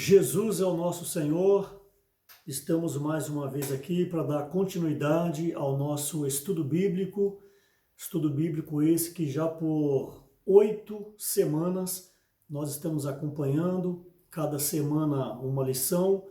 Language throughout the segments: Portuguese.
Jesus é o nosso Senhor. Estamos mais uma vez aqui para dar continuidade ao nosso estudo bíblico esse que já por 8 semanas nós estamos acompanhando, cada semana uma lição,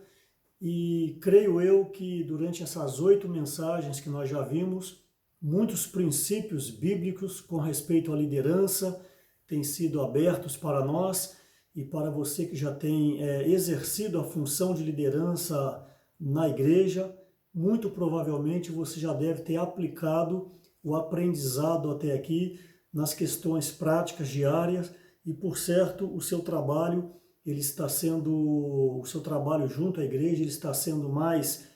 e creio eu que durante essas 8 mensagens que nós já vimos, muitos princípios bíblicos com respeito à liderança têm sido abertos para nós. E para você que já tem exercido a função de liderança na igreja, muito provavelmente você já deve ter aplicado o aprendizado até aqui nas questões práticas diárias e, por certo, o seu trabalho junto à igreja, ele está sendo mais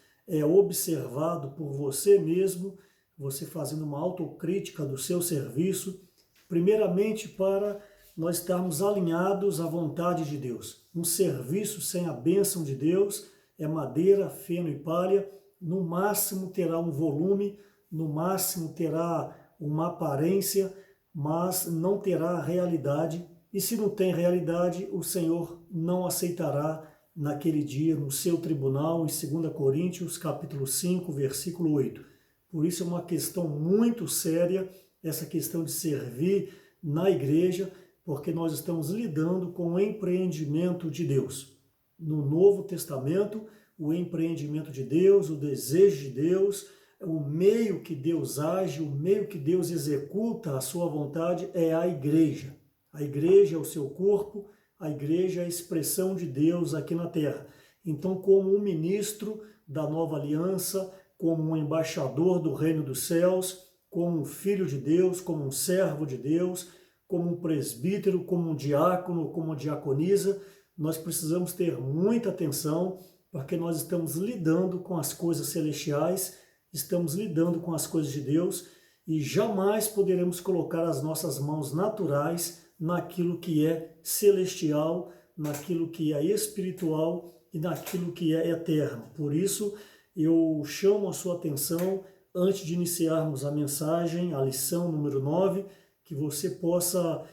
observado por você mesmo, você fazendo uma autocrítica do seu serviço, primeiramente para nós estarmos alinhados à vontade de Deus. Um serviço sem a bênção de Deus é madeira, feno e palha, no máximo terá um volume, no máximo terá uma aparência, mas não terá realidade. E se não tem realidade, o Senhor não aceitará naquele dia no seu tribunal, em 2 Coríntios, capítulo 5, versículo 8. Por isso é uma questão muito séria, essa questão de servir na igreja, porque nós estamos lidando com o empreendimento de Deus. No Novo Testamento, o empreendimento de Deus, o desejo de Deus, o meio que Deus age, o meio que Deus executa a sua vontade é a igreja. A igreja é o seu corpo, a igreja é a expressão de Deus aqui na terra. Então, como um ministro da nova aliança, como um embaixador do reino dos céus, como um filho de Deus, como um servo de Deus, como um presbítero, como um diácono, como uma diaconisa, nós precisamos ter muita atenção, porque nós estamos lidando com as coisas celestiais, estamos lidando com as coisas de Deus e jamais poderemos colocar as nossas mãos naturais naquilo que é celestial, naquilo que é espiritual e naquilo que é eterno. Por isso, eu chamo a sua atenção, antes de iniciarmos a mensagem, a lição número 9, que você possa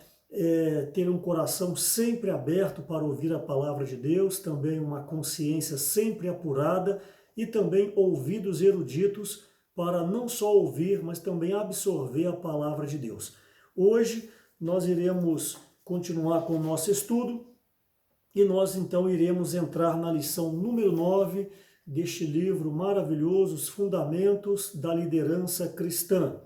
ter um coração sempre aberto para ouvir a palavra de Deus, também uma consciência sempre apurada e também ouvidos eruditos para não só ouvir, mas também absorver a palavra de Deus. Hoje nós iremos continuar com o nosso estudo e nós então iremos entrar na lição número 9 deste livro maravilhoso, Os Fundamentos da Liderança Cristã.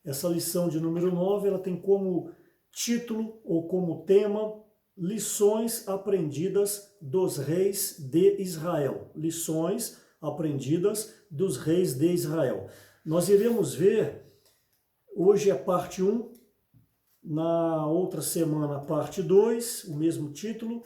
Essa lição de número 9, ela tem como título ou como tema Lições aprendidas dos reis de Israel. Lições aprendidas dos reis de Israel. Nós iremos ver, hoje é parte 1, na outra semana a parte 2, o mesmo título,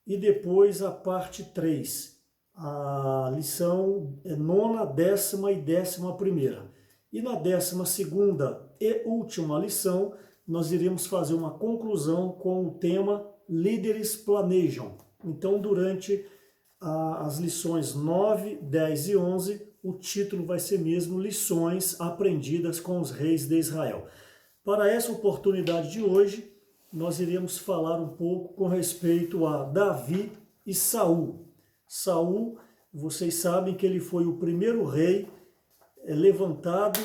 e depois a parte 3, a lição 9ª, 10ª e 11ª. E na 12ª e última lição, nós iremos fazer uma conclusão com o tema Líderes Planejam. Então, durante as lições 9, 10 e 11, o título vai ser mesmo Lições Aprendidas com os Reis de Israel. Para essa oportunidade de hoje, nós iremos falar um pouco com respeito a Davi e Saul. Saul, vocês sabem que ele foi o primeiro rei levantado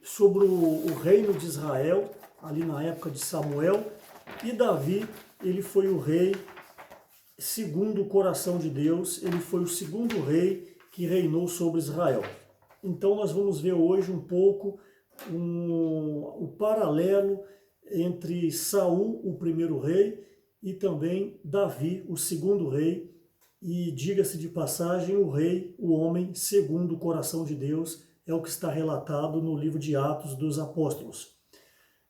sobre o reino de Israel, ali na época de Samuel, e Davi, ele foi o rei segundo o coração de Deus, ele foi o segundo rei que reinou sobre Israel. Então nós vamos ver hoje um pouco o paralelo entre Saul, o primeiro rei, e também Davi, o segundo rei, e diga-se de passagem, o rei, o homem segundo o coração de Deus, é o que está relatado no livro de Atos dos Apóstolos.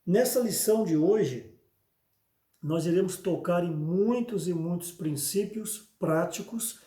Nessa lição de hoje, nós iremos tocar em muitos e muitos princípios práticos,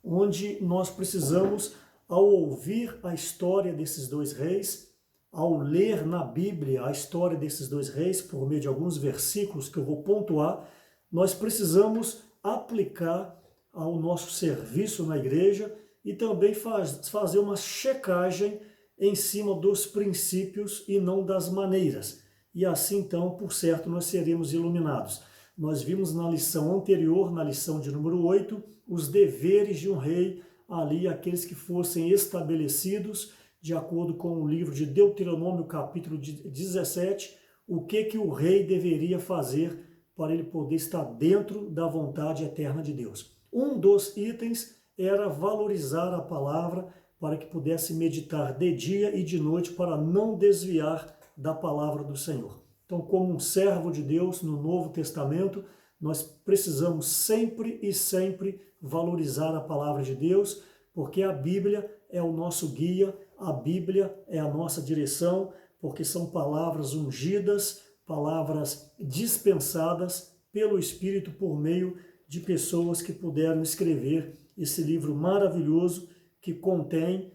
onde nós precisamos, ao ouvir a história desses dois reis, ao ler na Bíblia a história desses dois reis, por meio de alguns versículos que eu vou pontuar, nós precisamos aplicar ao nosso serviço na igreja e também fazer uma checagem em cima dos princípios e não das maneiras. E assim, então, por certo, nós seremos iluminados. Nós vimos na lição anterior, na lição de número 8, os deveres de um rei, ali aqueles que fossem estabelecidos, de acordo com o livro de Deuteronômio, capítulo 17, o que o rei deveria fazer para ele poder estar dentro da vontade eterna de Deus. Um dos itens era valorizar a palavra para que pudesse meditar de dia e de noite para não desviar da palavra do Senhor. Então, como um servo de Deus no Novo Testamento, nós precisamos sempre e sempre valorizar a palavra de Deus, porque a Bíblia é o nosso guia, a Bíblia é a nossa direção, porque são palavras ungidas, palavras dispensadas pelo Espírito por meio de pessoas que puderam escrever esse livro maravilhoso que contém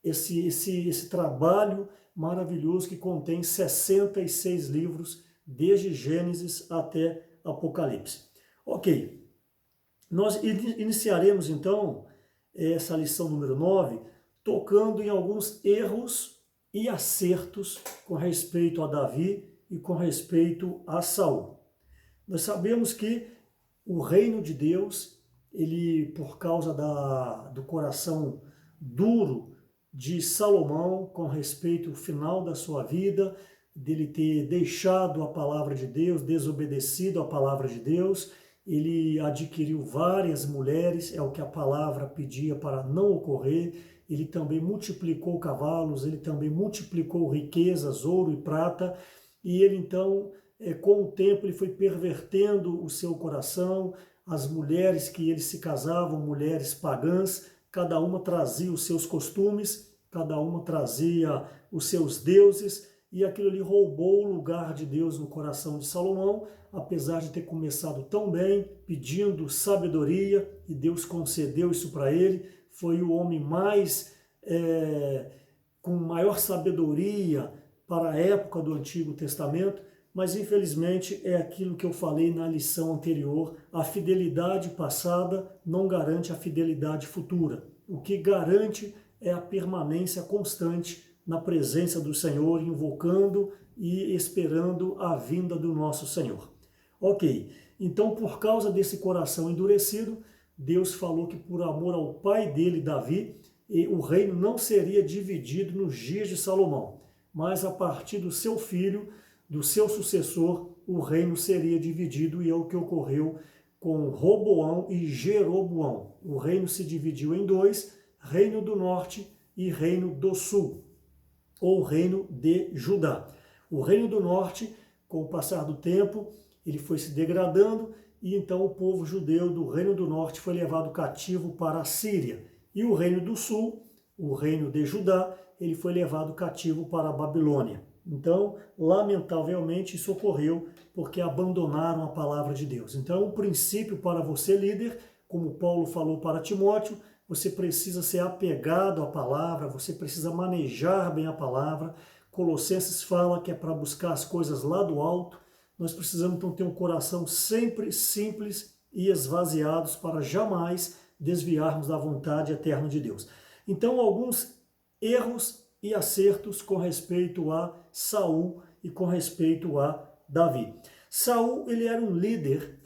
esse trabalho maravilhoso que contém 66 livros, desde Gênesis até Apocalipse. Ok, nós iniciaremos então essa lição número 9, tocando em alguns erros e acertos com respeito a Davi e com respeito a Saul. Nós sabemos que o reino de Deus, ele, por causa do coração duro de Salomão com respeito ao final da sua vida, dele ter deixado a palavra de Deus, desobedecido a palavra de Deus, ele adquiriu várias mulheres, é o que a palavra pedia para não ocorrer. Ele também multiplicou cavalos, ele também multiplicou riquezas, ouro e prata, e ele então, com o tempo, ele foi pervertendo o seu coração. As mulheres que ele se casavam, mulheres pagãs, cada uma trazia os seus costumes, cada uma trazia os seus deuses, e aquilo ali roubou o lugar de Deus no coração de Salomão, apesar de ter começado tão bem, pedindo sabedoria, e Deus concedeu isso para ele. Foi o homem com maior sabedoria para a época do Antigo Testamento, mas infelizmente é aquilo que eu falei na lição anterior: a fidelidade passada não garante a fidelidade futura. O que garante é a permanência constante na presença do Senhor, invocando e esperando a vinda do nosso Senhor. Ok, então por causa desse coração endurecido, Deus falou que por amor ao pai dele, Davi, o reino não seria dividido nos dias de Salomão, mas a partir do seu filho, do seu sucessor, o reino seria dividido, e é o que ocorreu com Roboão e Jeroboão. O reino se dividiu em dois: reino do norte e reino do sul, ou reino de Judá. O reino do norte, com o passar do tempo, ele foi se degradando, e então o povo judeu do reino do norte foi levado cativo para a Síria. E o reino do sul, o reino de Judá, ele foi levado cativo para a Babilônia. Então, lamentavelmente, isso ocorreu porque abandonaram a palavra de Deus. Então, o princípio para você, líder, como Paulo falou para Timóteo, você precisa ser apegado à palavra, você precisa manejar bem a palavra. Colossenses fala que é para buscar as coisas lá do alto. Nós precisamos então ter um coração sempre simples e esvaziados para jamais desviarmos da vontade eterna de Deus. Então, alguns erros e acertos com respeito a Saul e com respeito a Davi. Saul, ele era um líder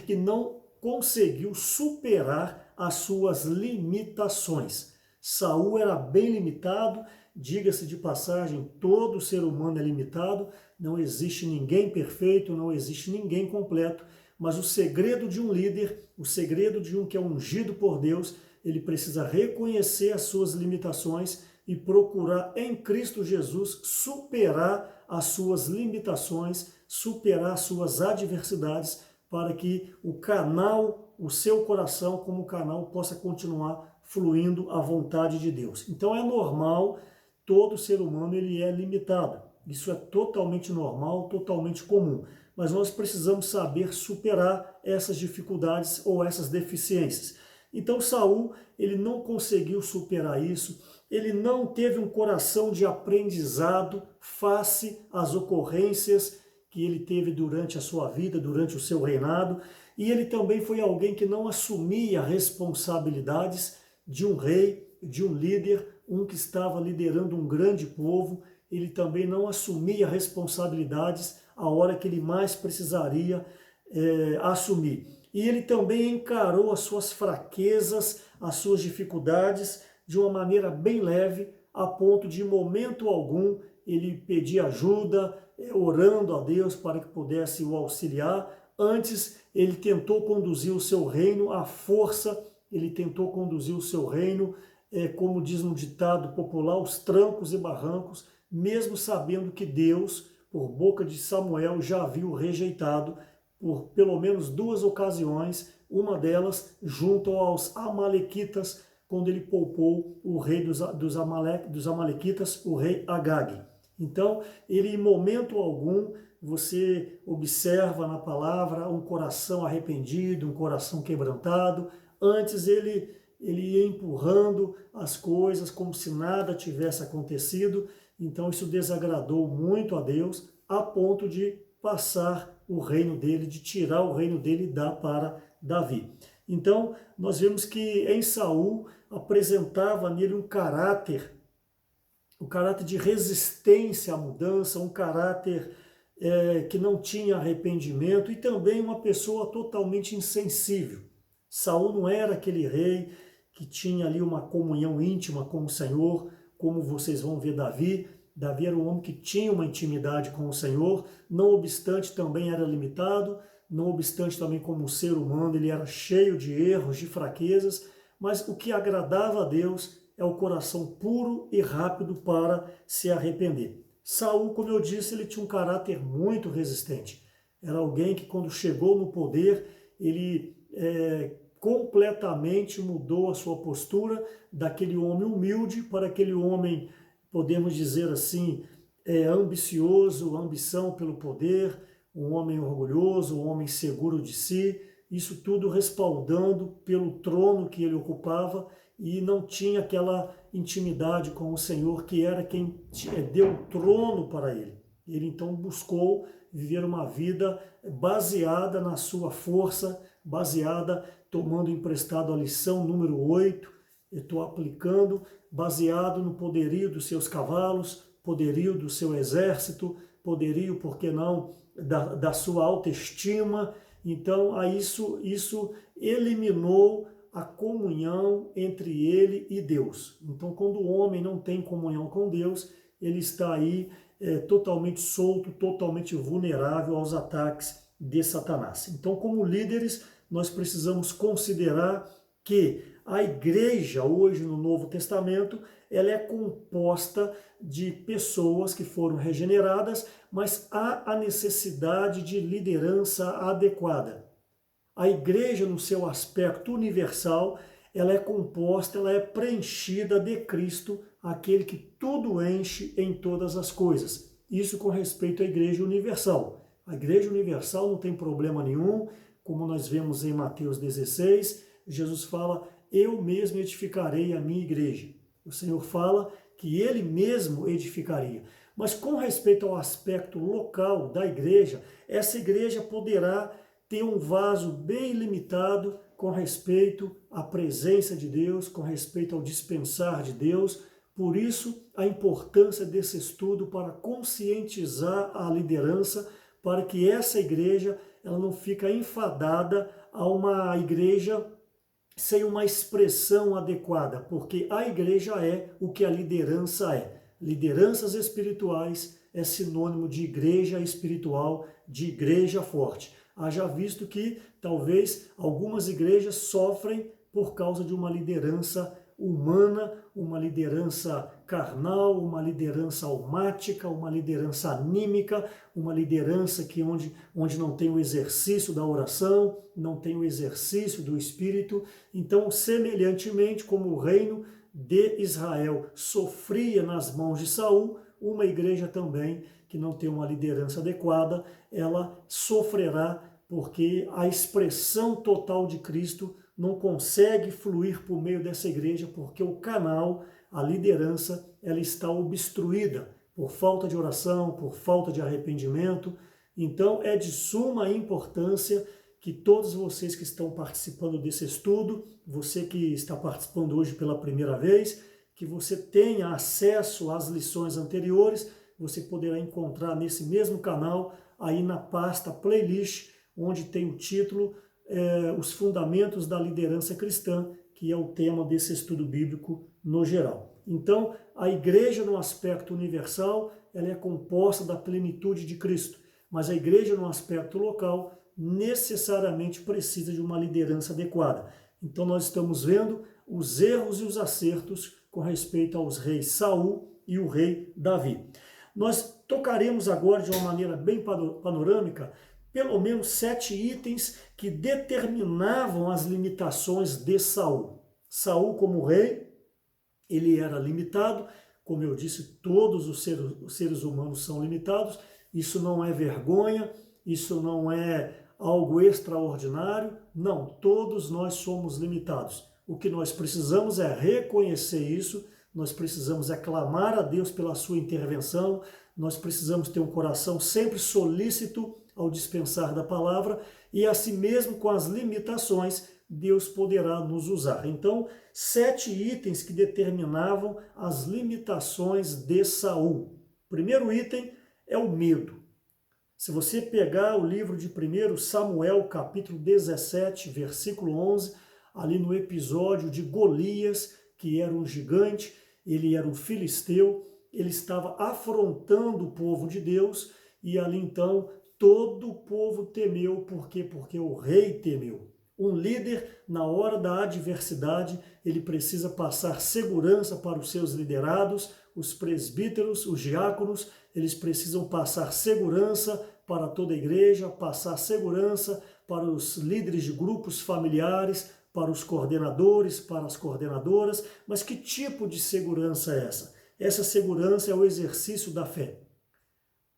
que não conseguiu superar as suas limitações. Saul era bem limitado, diga-se de passagem, todo ser humano é limitado, não existe ninguém perfeito, não existe ninguém completo, mas o segredo de um líder, o segredo de um que é ungido por Deus, ele precisa reconhecer as suas limitações e procurar em Cristo Jesus superar as suas limitações, superar as suas adversidades, para que o canal, o seu coração como canal, possa continuar fluindo à vontade de Deus. Então é normal, todo ser humano ele é limitado. Isso é totalmente normal, totalmente comum. Mas nós precisamos saber superar essas dificuldades ou essas deficiências. Então Saul, ele não conseguiu superar isso, ele não teve um coração de aprendizado face às ocorrências que ele teve durante a sua vida, durante o seu reinado, e ele também foi alguém que não assumia responsabilidades de um rei, de um líder, um que estava liderando um grande povo. Ele também não assumia responsabilidades a hora que ele mais precisaria assumir. E ele também encarou as suas fraquezas, as suas dificuldades de uma maneira bem leve, a ponto de, em momento algum, ele pedir ajuda, orando a Deus para que pudesse o auxiliar. Antes, ele tentou conduzir o seu reino à força, ele tentou conduzir o seu reino, como diz no ditado popular, aos trancos e barrancos, mesmo sabendo que Deus, por boca de Samuel, já havia o rejeitado por pelo menos 2 ocasiões, uma delas junto aos amalequitas, quando ele poupou o rei dos amalequitas, o rei Agag. Então, ele em momento algum, você observa na palavra um coração arrependido, um coração quebrantado. Antes ele ia empurrando as coisas como se nada tivesse acontecido. Então isso desagradou muito a Deus, a ponto de passar o reino dele, de tirar o reino dele e dar para Davi. Então nós vemos que em Saul apresentava nele um caráter de resistência à mudança, um caráter que não tinha arrependimento e também uma pessoa totalmente insensível. Saul não era aquele rei que tinha ali uma comunhão íntima com o Senhor, como vocês vão ver Davi. Davi era um homem que tinha uma intimidade com o Senhor, não obstante também era limitado, não obstante também como ser humano ele era cheio de erros, de fraquezas, mas o que agradava a Deus é o coração puro e rápido para se arrepender. Saul, como eu disse, ele tinha um caráter muito resistente. Era alguém que quando chegou no poder, ele completamente mudou a sua postura daquele homem humilde para aquele homem, podemos dizer assim, ambicioso, ambição pelo poder, um homem orgulhoso, um homem seguro de si, isso tudo respaldando pelo trono que ele ocupava e não tinha aquela intimidade com o Senhor, que era quem deu o trono para ele. Ele então buscou viver uma vida baseada na sua força, baseada, tomando emprestado a lição número 8, estou aplicando, baseado no poderio dos seus cavalos, poderio do seu exército, poderio, por que não, da sua autoestima. Então, isso eliminou a comunhão entre ele e Deus. Então, quando o homem não tem comunhão com Deus, ele está aí totalmente solto, totalmente vulnerável aos ataques de Satanás. Então, como líderes, nós precisamos considerar que a igreja hoje no Novo Testamento, ela é composta de pessoas que foram regeneradas, mas há a necessidade de liderança adequada. A igreja, no seu aspecto universal, ela é composta, ela é preenchida de Cristo, aquele que tudo enche em todas as coisas. Isso com respeito à igreja universal. A igreja universal não tem problema nenhum, como nós vemos em Mateus 16, Jesus fala, eu mesmo edificarei a minha igreja. O Senhor fala que ele mesmo edificaria. Mas com respeito ao aspecto local da igreja, essa igreja poderá ter um vaso bem limitado com respeito à presença de Deus, com respeito ao dispensar de Deus. Por isso, a importância desse estudo para conscientizar a liderança, para que essa igreja ela não fique enfadada a uma igreja sem uma expressão adequada, porque a igreja é o que a liderança é. Lideranças espirituais é sinônimo de igreja espiritual, de igreja forte. Haja visto que talvez algumas igrejas sofrem por causa de uma liderança humana, uma liderança carnal, uma liderança almática, uma liderança anímica, uma liderança que onde não tem o exercício da oração, não tem o exercício do Espírito. Então, semelhantemente como o reino de Israel sofria nas mãos de Saul, uma igreja também que não tem uma liderança adequada, ela sofrerá porque a expressão total de Cristo não consegue fluir por meio dessa igreja, porque o canal, a liderança, ela está obstruída por falta de oração, por falta de arrependimento. Então é de suma importância que todos vocês que estão participando desse estudo, você que está participando hoje pela primeira vez, que você tenha acesso às lições anteriores, você poderá encontrar nesse mesmo canal aí na pasta playlist, onde tem o título Os Fundamentos da Liderança Cristã, que é o tema desse estudo bíblico no geral. Então, a igreja no aspecto universal, ela é composta da plenitude de Cristo, mas a igreja no aspecto local necessariamente precisa de uma liderança adequada. Então nós estamos vendo os erros e os acertos com respeito aos reis Saul e o rei Davi. Nós tocaremos agora de uma maneira bem panorâmica pelo menos 7 itens que determinavam as limitações de Saul. Saul como rei, ele era limitado, como eu disse, todos os seres humanos são limitados, isso não é vergonha, isso não é algo extraordinário, não, todos nós somos limitados. O que nós precisamos é reconhecer isso, nós precisamos clamar a Deus pela sua intervenção, nós precisamos ter um coração sempre solícito ao dispensar da palavra e assim mesmo com as limitações, Deus poderá nos usar. Então, 7 itens que determinavam as limitações de Saul. O primeiro item é o medo. Se você pegar o livro de 1 Samuel, capítulo 17, versículo 11, ali no episódio de Golias, que era um gigante, ele era um filisteu, ele estava afrontando o povo de Deus, e ali então todo o povo temeu. Por quê? Porque o rei temeu. Um líder, na hora da adversidade, ele precisa passar segurança para os seus liderados, os presbíteros, os diáconos, eles precisam passar segurança para toda a igreja, passar segurança para os líderes de grupos familiares, para os coordenadores, para as coordenadoras. Mas que tipo de segurança é essa? Essa segurança é o exercício da fé.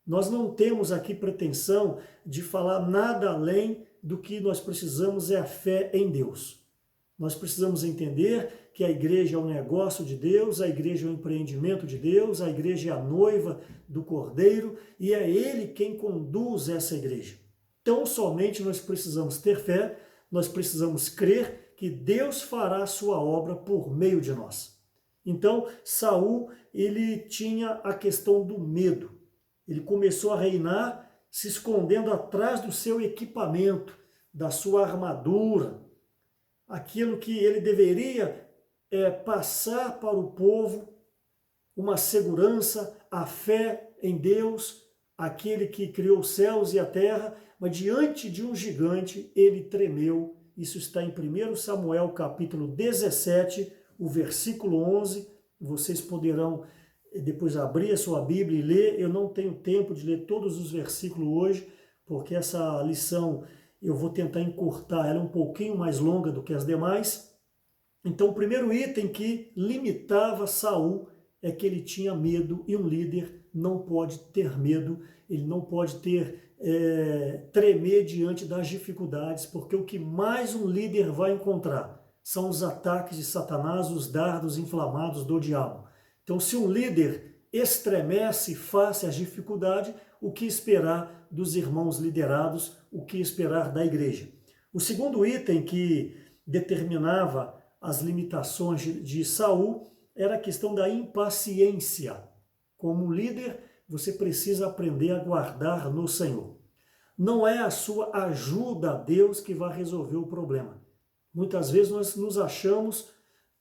Nós não temos aqui pretensão de falar nada além do que nós precisamos é a fé em Deus. Nós precisamos entender que a igreja é um negócio de Deus, a igreja é um empreendimento de Deus, a igreja é a noiva do Cordeiro e é Ele quem conduz essa igreja. Tão somente nós precisamos ter fé, nós precisamos crer que Deus fará a sua obra por meio de nós. Então, Saul, ele tinha a questão do medo. Ele começou a reinar se escondendo atrás do seu equipamento, da sua armadura, aquilo que ele deveria passar para o povo, uma segurança, a fé em Deus, aquele que criou os céus e a terra, mas diante de um gigante ele tremeu. Isso está em 1 Samuel capítulo 17, o versículo 11, vocês poderão depois abrir a sua Bíblia e ler. Eu não tenho tempo de ler todos os versículos hoje, porque essa lição eu vou tentar encurtar, ela é um pouquinho mais longa do que as demais. Então, o primeiro item que limitava Saul é que ele tinha medo, e um líder não pode ter medo, ele não pode tremer diante das dificuldades, porque o que mais um líder vai encontrar são os ataques de Satanás, os dardos inflamados do diabo. Então, se um líder estremece face às dificuldades, o que esperar dos irmãos liderados, o que esperar da igreja? O segundo item que determinava as limitações de Saul era a questão da impaciência. Como líder, você precisa aprender a guardar no Senhor. Não é a sua ajuda a Deus que vai resolver o problema. Muitas vezes nós nos achamos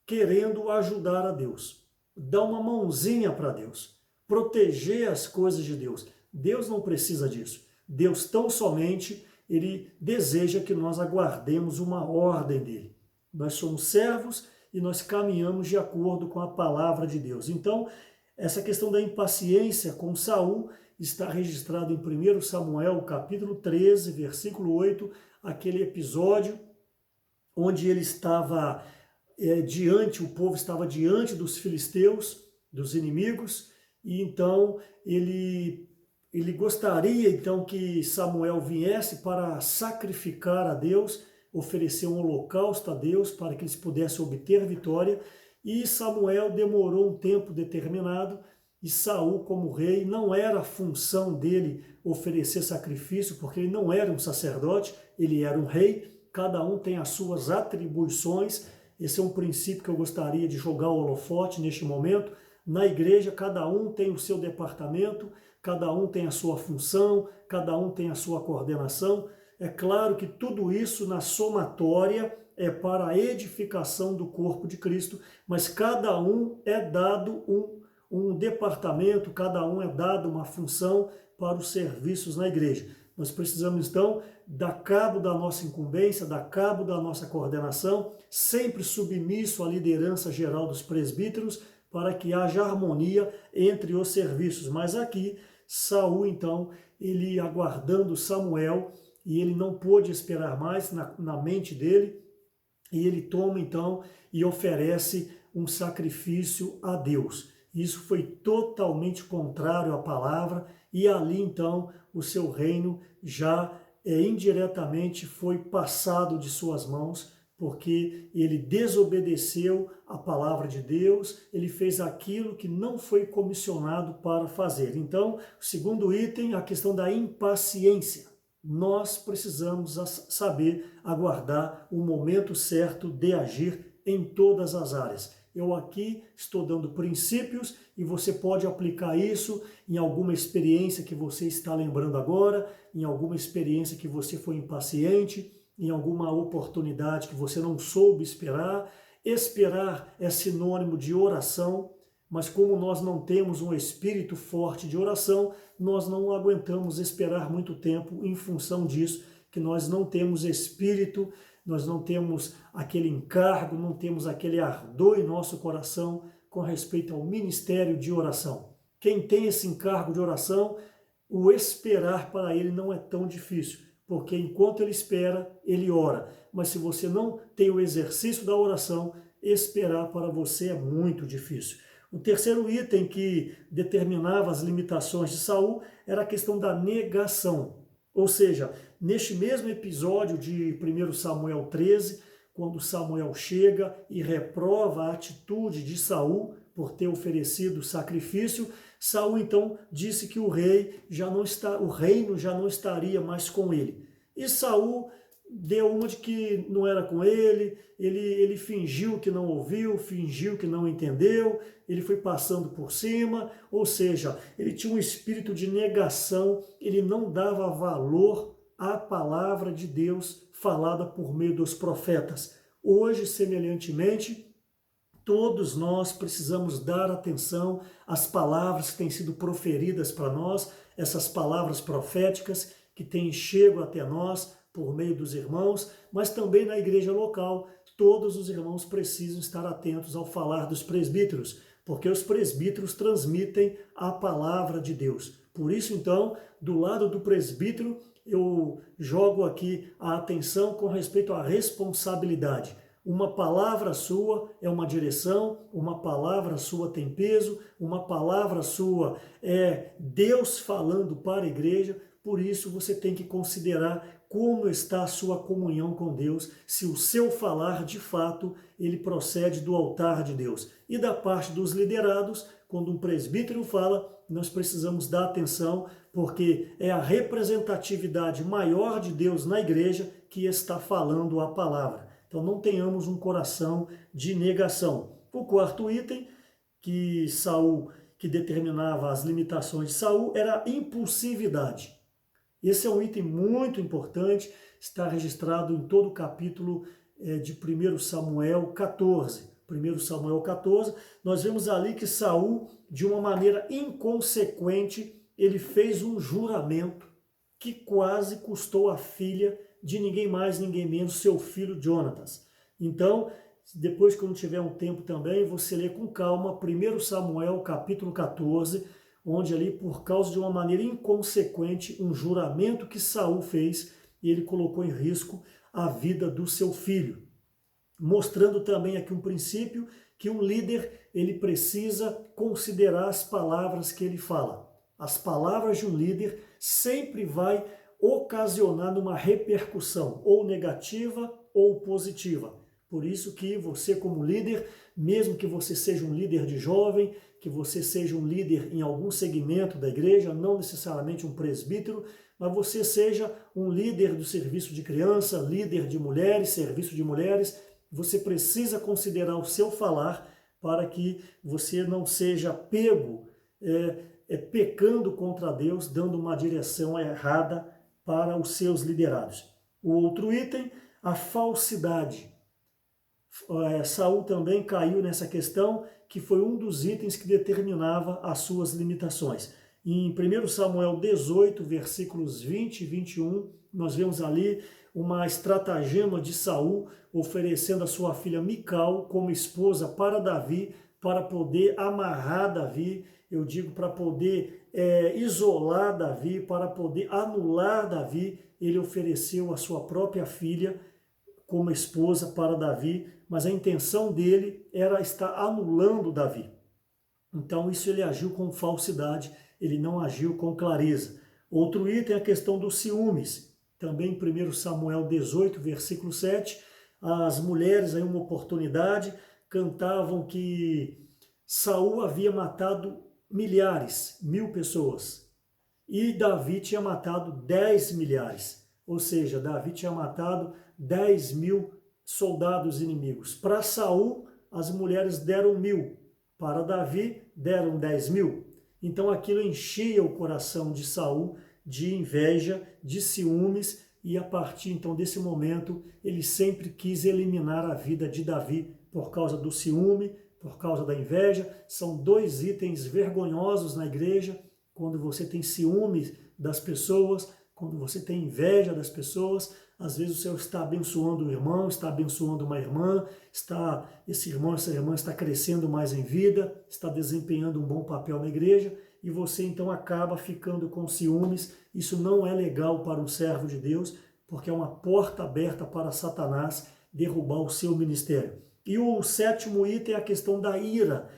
querendo ajudar a Deus, dar uma mãozinha para Deus, proteger as coisas de Deus. Deus não precisa disso. Deus tão somente, ele deseja que nós aguardemos uma ordem dele. Nós somos servos e nós caminhamos de acordo com a palavra de Deus. Então, essa questão da impaciência com Saul está registrado em 1 Samuel, capítulo 13, versículo 8, aquele episódio onde ele estava o povo estava diante dos filisteus, dos inimigos, e então ele gostaria então que Samuel viesse para sacrificar a Deus, oferecer um holocausto a Deus para que eles pudessem obter vitória, e Samuel demorou um tempo determinado, e Saul, como rei, não era a função dele oferecer sacrifício, porque ele não era um sacerdote, ele era um rei. Cada um tem as suas atribuições. Esse é um princípio que eu gostaria de jogar o holofote neste momento. Na igreja, cada um tem o seu departamento, cada um tem a sua função, cada um tem a sua coordenação. É claro que tudo isso na somatória é para a edificação do corpo de Cristo, mas cada um é dado um departamento, cada um é dado uma função para os serviços na igreja. Nós precisamos, então, dar cabo da nossa incumbência, dar cabo da nossa coordenação, sempre submisso à liderança geral dos presbíteros, para que haja harmonia entre os serviços. Mas aqui, Saul, então, ele aguardando Samuel, e ele não pôde esperar mais na mente dele, e ele toma, então, e oferece um sacrifício a Deus. Isso foi totalmente contrário à palavra, e ali, então, o seu reino já indiretamente foi passado de suas mãos, porque ele desobedeceu a palavra de Deus, ele fez aquilo que não foi comissionado para fazer. Então, o segundo item, a questão da impaciência. Nós precisamos saber aguardar o momento certo de agir em todas as áreas. Eu aqui estou dando princípios e você pode aplicar isso em alguma experiência que você está lembrando agora, em alguma experiência que você foi impaciente, em alguma oportunidade que você não soube esperar. Esperar é sinônimo de oração, mas como nós não temos um espírito forte de oração, nós não aguentamos esperar muito tempo em função disso, que nós não temos espírito, nós não temos aquele encargo, não temos aquele ardor em nosso coração com respeito ao ministério de oração. Quem tem esse encargo de oração, o esperar para ele não é tão difícil, porque enquanto ele espera, ele ora. Mas se você não tem o exercício da oração, esperar para você é muito difícil. O terceiro item que determinava as limitações de Saul era a questão da negação. Ou seja, neste mesmo episódio de 1 Samuel 13, quando Samuel chega e reprova a atitude de Saul por ter oferecido sacrifício, Saul então disse que o reino já não estaria mais com ele. E Saul deu uma de que não era com ele, ele fingiu que não ouviu, fingiu que não entendeu, ele foi passando por cima, ou seja, ele tinha um espírito de negação, ele não dava valor à palavra de Deus falada por meio dos profetas. Hoje, semelhantemente, todos nós precisamos dar atenção às palavras que têm sido proferidas para nós, essas palavras proféticas que têm chegado até nós por meio dos irmãos, mas também na igreja local, todos os irmãos precisam estar atentos ao falar dos presbíteros, porque os presbíteros transmitem a palavra de Deus. Por isso, então, do lado do presbítero, eu jogo aqui a atenção com respeito à responsabilidade. Uma palavra sua é uma direção, uma palavra sua tem peso, uma palavra sua é Deus falando para a igreja, por isso você tem que considerar como está a sua comunhão com Deus, se o seu falar, de fato, ele procede do altar de Deus. E da parte dos liderados, quando um presbítero fala, nós precisamos dar atenção, porque é a representatividade maior de Deus na igreja que está falando a palavra. Então não tenhamos um coração de negação. O quarto item que determinava as limitações de Saul era a impulsividade. Esse é um item muito importante, está registrado em todo o capítulo de 1 Samuel 14. 1 Samuel 14, nós vemos ali que Saul, de uma maneira inconsequente, ele fez um juramento que quase custou a filha de ninguém mais, ninguém menos, seu filho Jonatas. Então, depois, quando tiver um tempo também, você lê com calma 1 Samuel capítulo 14, onde ali, por causa de uma maneira inconsequente, um juramento que Saul fez, ele colocou em risco a vida do seu filho. Mostrando também aqui um princípio que um líder, ele precisa considerar as palavras que ele fala. As palavras de um líder sempre vai ocasionar uma repercussão, ou negativa ou positiva. Por isso que você, como líder, mesmo que você seja um líder de jovem, que você seja um líder em algum segmento da igreja, não necessariamente um presbítero, mas você seja um líder do serviço de criança, líder de mulheres, serviço de mulheres, você precisa considerar o seu falar para que você não seja pego pecando contra Deus, dando uma direção errada para os seus liderados. O outro item, a falsidade. Saul também caiu nessa questão, que foi um dos itens que determinava as suas limitações. Em 1 Samuel 18, versículos 20 e 21, nós vemos ali uma estratagema de Saul oferecendo a sua filha Mical como esposa para Davi, para poder amarrar Davi, eu digo para poder isolar Davi, para poder anular Davi. Ele ofereceu a sua própria filha como esposa para Davi, mas a intenção dele era estar anulando Davi. Então isso ele agiu com falsidade, ele não agiu com clareza. Outro item é a questão dos ciúmes. Também em 1 Samuel 18, versículo 7, as mulheres, aí uma oportunidade, cantavam que Saul havia matado milhares, 1000 pessoas, e Davi tinha matado 10 milhares, ou seja, Davi tinha matado 10.000 soldados inimigos. Para Saul, as mulheres deram 1000, para Davi deram 10.000. Então aquilo enchia o coração de Saul de inveja, de ciúmes, e a partir então desse momento ele sempre quis eliminar a vida de Davi por causa do ciúme, por causa da inveja. São dois itens vergonhosos na igreja: quando você tem ciúme das pessoas, quando você tem inveja das pessoas. Às vezes o Senhor está abençoando um irmão, está abençoando uma irmã, esse irmão, essa irmã está crescendo mais em vida, está desempenhando um bom papel na igreja, e você então acaba ficando com ciúmes. Isso não é legal para um servo de Deus, porque é uma porta aberta para Satanás derrubar o seu ministério. E o sétimo item é a questão da ira.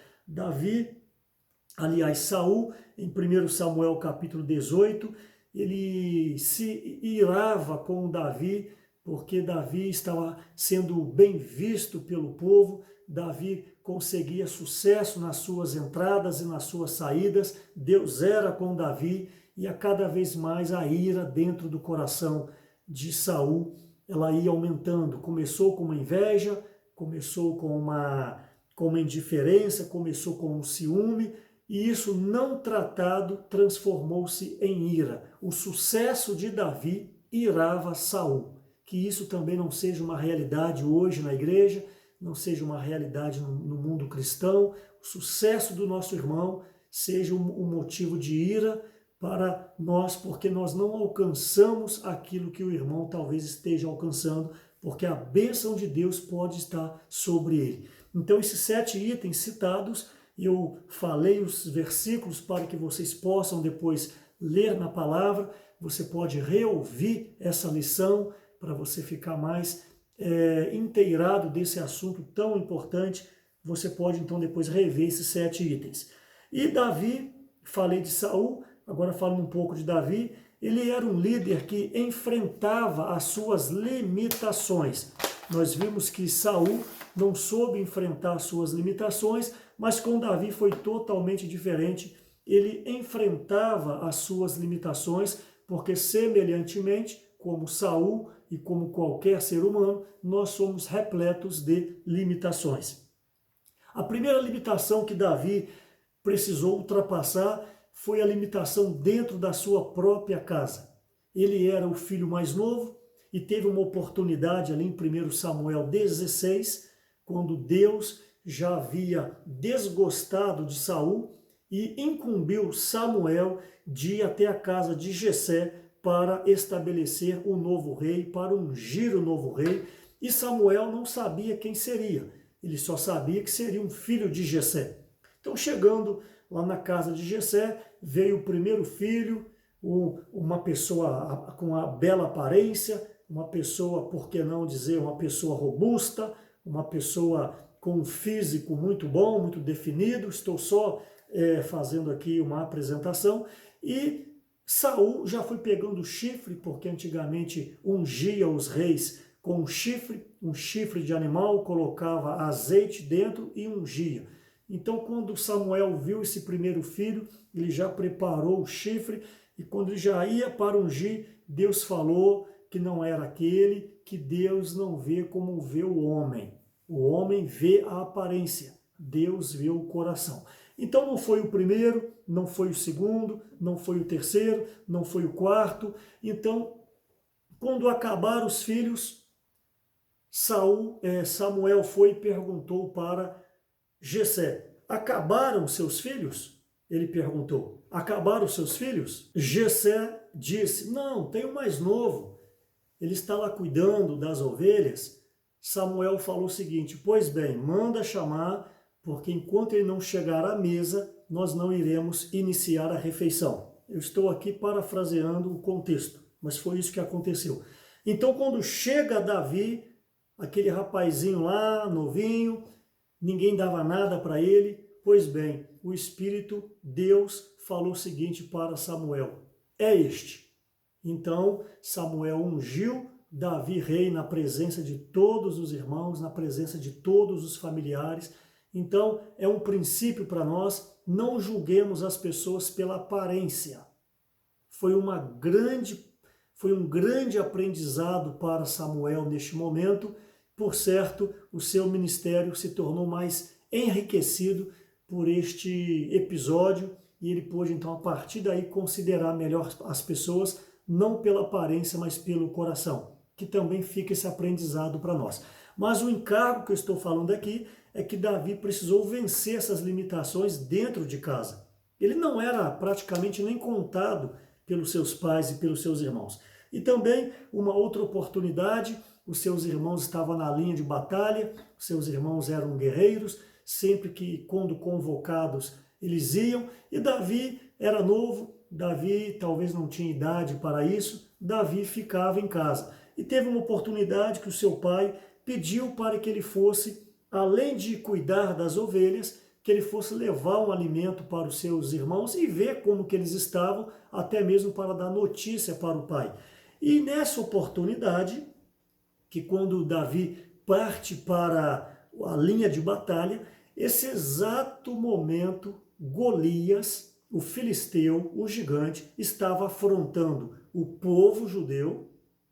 Saul, em 1 Samuel capítulo 18, ele se irava com Davi, porque Davi estava sendo bem visto pelo povo. Davi conseguia sucesso nas suas entradas e nas suas saídas. Deus era com Davi, e a cada vez mais a ira dentro do coração de Saul, ela ia aumentando. Começou com uma inveja, começou com uma indiferença, começou com um ciúme, e isso não tratado transformou-se em ira. O sucesso de Davi irava Saul. Que isso também não seja uma realidade hoje na igreja, não seja uma realidade no mundo cristão. O sucesso do nosso irmão seja um motivo de ira para nós, porque nós não alcançamos aquilo que o irmão talvez esteja alcançando, porque a bênção de Deus pode estar sobre ele. Então esses 7 itens citados, eu falei os versículos para que vocês possam depois ler na palavra. Você pode reouvir essa lição para você ficar mais inteirado desse assunto tão importante. Você pode então depois rever esses 7 itens. E Davi, falei de Saul, agora falando um pouco de Davi. Ele era um líder que enfrentava as suas limitações. Nós vimos que Saul não soube enfrentar as suas limitações, mas com Davi foi totalmente diferente. Ele enfrentava as suas limitações, porque semelhantemente, como Saul e como qualquer ser humano, nós somos repletos de limitações. A primeira limitação que Davi precisou ultrapassar foi a limitação dentro da sua própria casa. Ele era o filho mais novo e teve uma oportunidade ali em 1 Samuel 16, quando Deus já havia desgostado de Saul e incumbiu Samuel de ir até a casa de Jessé para estabelecer o novo rei, para ungir o novo rei. E Samuel não sabia quem seria, ele só sabia que seria um filho de Jessé. Então, chegando lá na casa de Jessé, veio o primeiro filho, uma pessoa com uma bela aparência, uma pessoa, por que não dizer, uma pessoa robusta, uma pessoa com um físico muito bom, muito definido. Estou só fazendo aqui uma apresentação. E Saul já foi pegando chifre, porque antigamente ungia os reis com um chifre de animal, colocava azeite dentro e ungia. Então, quando Samuel viu esse primeiro filho, ele já preparou o chifre, e quando ele já ia para ungir, Deus falou que não era aquele, que Deus não vê como vê o homem. O homem vê a aparência, Deus vê o coração. Então não foi o primeiro, não foi o segundo, não foi o terceiro, não foi o quarto. Então, quando acabaram os filhos, Samuel foi e perguntou para Jessé: acabaram seus filhos? Ele perguntou: acabaram seus filhos? Jessé disse: não, tem um mais novo. Ele está lá cuidando das ovelhas. Samuel falou o seguinte: pois bem, manda chamar, porque enquanto ele não chegar à mesa, nós não iremos iniciar a refeição. Eu estou aqui parafraseando o contexto, mas foi isso que aconteceu. Então, quando chega Davi, aquele rapazinho lá, novinho, ninguém dava nada para ele. Pois bem, o Espírito, Deus, falou o seguinte para Samuel: é este. Então, Samuel ungiu Davi rei na presença de todos os irmãos, na presença de todos os familiares. Então, é um princípio para nós: não julguemos as pessoas pela aparência. Foi um grande aprendizado para Samuel neste momento. Por certo, o seu ministério se tornou mais enriquecido por este episódio e ele pôde, então, a partir daí, considerar melhor as pessoas, não pela aparência, mas pelo coração, que também fica esse aprendizado para nós. Mas o encargo que eu estou falando aqui é que Davi precisou vencer essas limitações dentro de casa. Ele não era praticamente nem contado pelos seus pais e pelos seus irmãos. E também uma outra oportunidade: os seus irmãos estavam na linha de batalha, os seus irmãos eram guerreiros, sempre que, quando convocados, eles iam, e Davi era novo, Davi talvez não tinha idade para isso, Davi ficava em casa. E teve uma oportunidade que o seu pai pediu para que ele fosse, além de cuidar das ovelhas, que ele fosse levar um alimento para os seus irmãos e ver como que eles estavam, até mesmo para dar notícia para o pai. E nessa oportunidade, que quando Davi parte para a linha de batalha, esse exato momento, Golias, o filisteu, o gigante, estava afrontando o povo judeu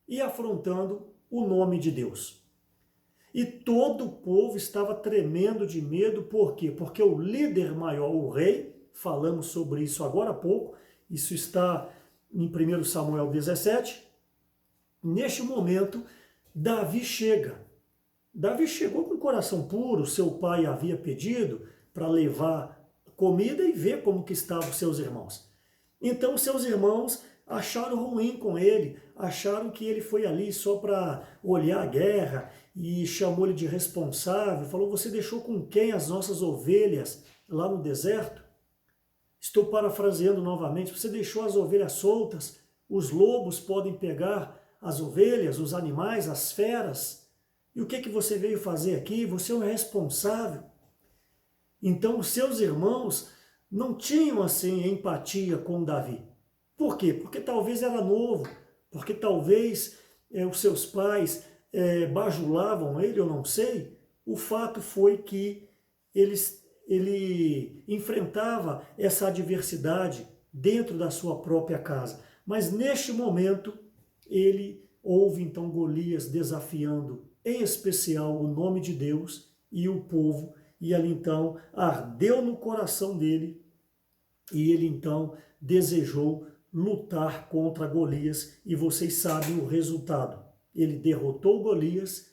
e afrontando o nome de Deus. E todo o povo estava tremendo de medo, por quê? Porque o líder maior, o rei, falamos sobre isso agora há pouco, isso está em 1 Samuel 17, neste momento, Davi chega. Davi chegou com o coração puro, seu pai havia pedido para levar comida e ver como que estavam seus irmãos. Então seus irmãos acharam ruim com ele, acharam que ele foi ali só para olhar a guerra e chamou ele de responsável, falou: você deixou com quem as nossas ovelhas lá no deserto? Estou parafraseando novamente: você deixou as ovelhas soltas, os lobos podem pegar as ovelhas, os animais, as feras. E o que você veio fazer aqui? Você é um responsável. Então os seus irmãos não tinham assim empatia com Davi. Por quê? Porque talvez era novo, porque talvez os seus pais bajulavam ele, eu não sei. O fato foi que ele enfrentava essa adversidade dentro da sua própria casa. Mas neste momento, ele ouve então Golias desafiando, em especial, o nome de Deus e o povo, e ali então ardeu no coração dele, e ele então desejou lutar contra Golias, e vocês sabem o resultado. Ele derrotou Golias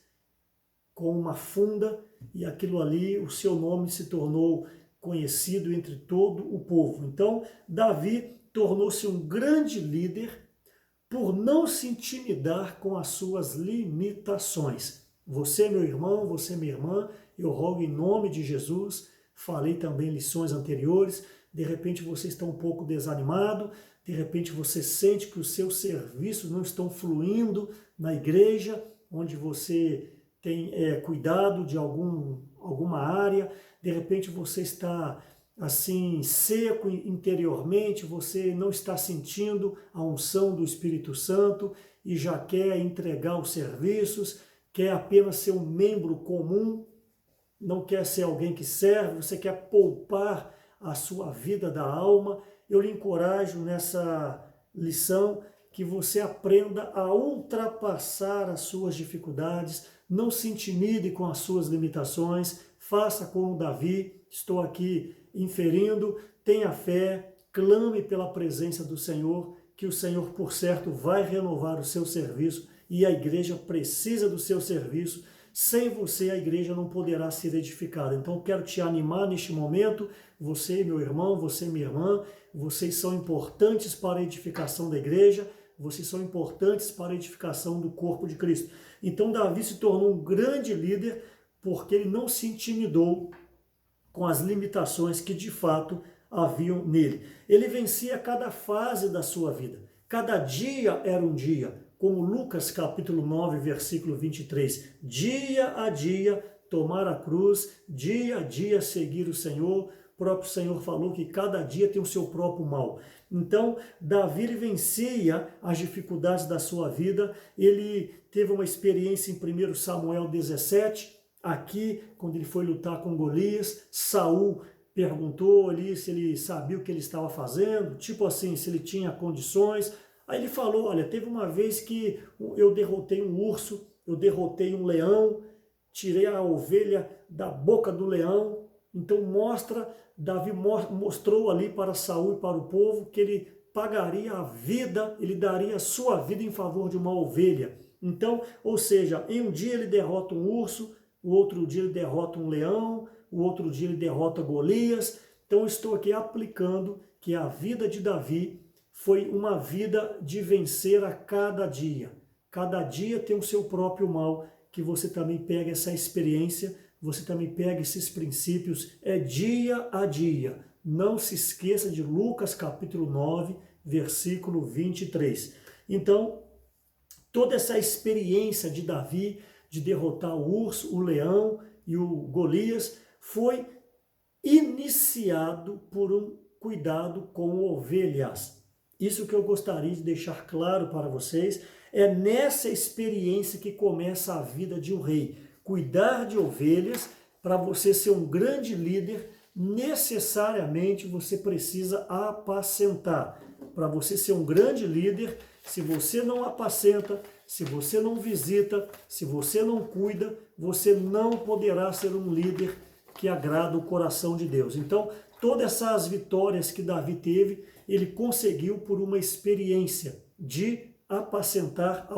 com uma funda, e aquilo ali, o seu nome se tornou conhecido entre todo o povo. Então, Davi tornou-se um grande líder por não se intimidar com as suas limitações. Você, meu irmão, você, minha irmã, eu rogo em nome de Jesus, falei também em lições anteriores, de repente você está um pouco desanimado, de repente você sente que os seus serviços não estão fluindo na igreja, onde você tem cuidado de alguma área, de repente você está assim seco interiormente, você não está sentindo a unção do Espírito Santo e já quer entregar os serviços, quer apenas ser um membro comum, não quer ser alguém que serve, você quer poupar a sua vida da alma. Eu lhe encorajo nessa lição que você aprenda a ultrapassar as suas dificuldades, não se intimide com as suas limitações, faça como Davi, estou aqui inferindo, tenha fé, clame pela presença do Senhor, que o Senhor, por certo, vai renovar o seu serviço e a igreja precisa do seu serviço. Sem você, a igreja não poderá ser edificada. Então, eu quero te animar neste momento, você, meu irmão, você, minha irmã, vocês são importantes para a edificação da igreja, vocês são importantes para a edificação do corpo de Cristo. Então, Davi se tornou um grande líder porque ele não se intimidou com as limitações que de fato haviam nele. Ele vencia cada fase da sua vida. Cada dia era um dia, como Lucas capítulo 9, versículo 23. Dia a dia tomar a cruz, dia a dia seguir o Senhor. O próprio Senhor falou que cada dia tem o seu próprio mal. Então, Davi ele vencia as dificuldades da sua vida. Ele teve uma experiência em 1 Samuel 17, aqui, quando ele foi lutar com Golias. Saul perguntou ali se ele sabia o que ele estava fazendo, tipo assim, se ele tinha condições. Aí ele falou, olha, teve uma vez que eu derrotei um urso, eu derrotei um leão, tirei a ovelha da boca do leão. Então Davi mostrou ali para Saul e para o povo que ele pagaria a vida, ele daria a sua vida em favor de uma ovelha. Então, ou seja, em um dia ele derrota um urso, o outro dia ele derrota um leão, o outro dia ele derrota Golias. Então, eu estou aqui aplicando que a vida de Davi foi uma vida de vencer a cada dia. Cada dia tem o seu próprio mal, que você também pega essa experiência, você também pega esses princípios, é dia a dia. Não se esqueça de Lucas capítulo 9, versículo 23. Então, toda essa experiência de Davi, de derrotar o urso, o leão e o Golias, foi iniciado por um cuidado com ovelhas. Isso que eu gostaria de deixar claro para vocês, é nessa experiência que começa a vida de um rei. Cuidar de ovelhas, para você ser um grande líder, necessariamente você precisa apacentar. Para você ser um grande líder, se você não apacenta, se você não visita, se você não cuida, você não poderá ser um líder que agrada o coração de Deus. Então, todas essas vitórias que Davi teve, ele conseguiu por uma experiência de apacentar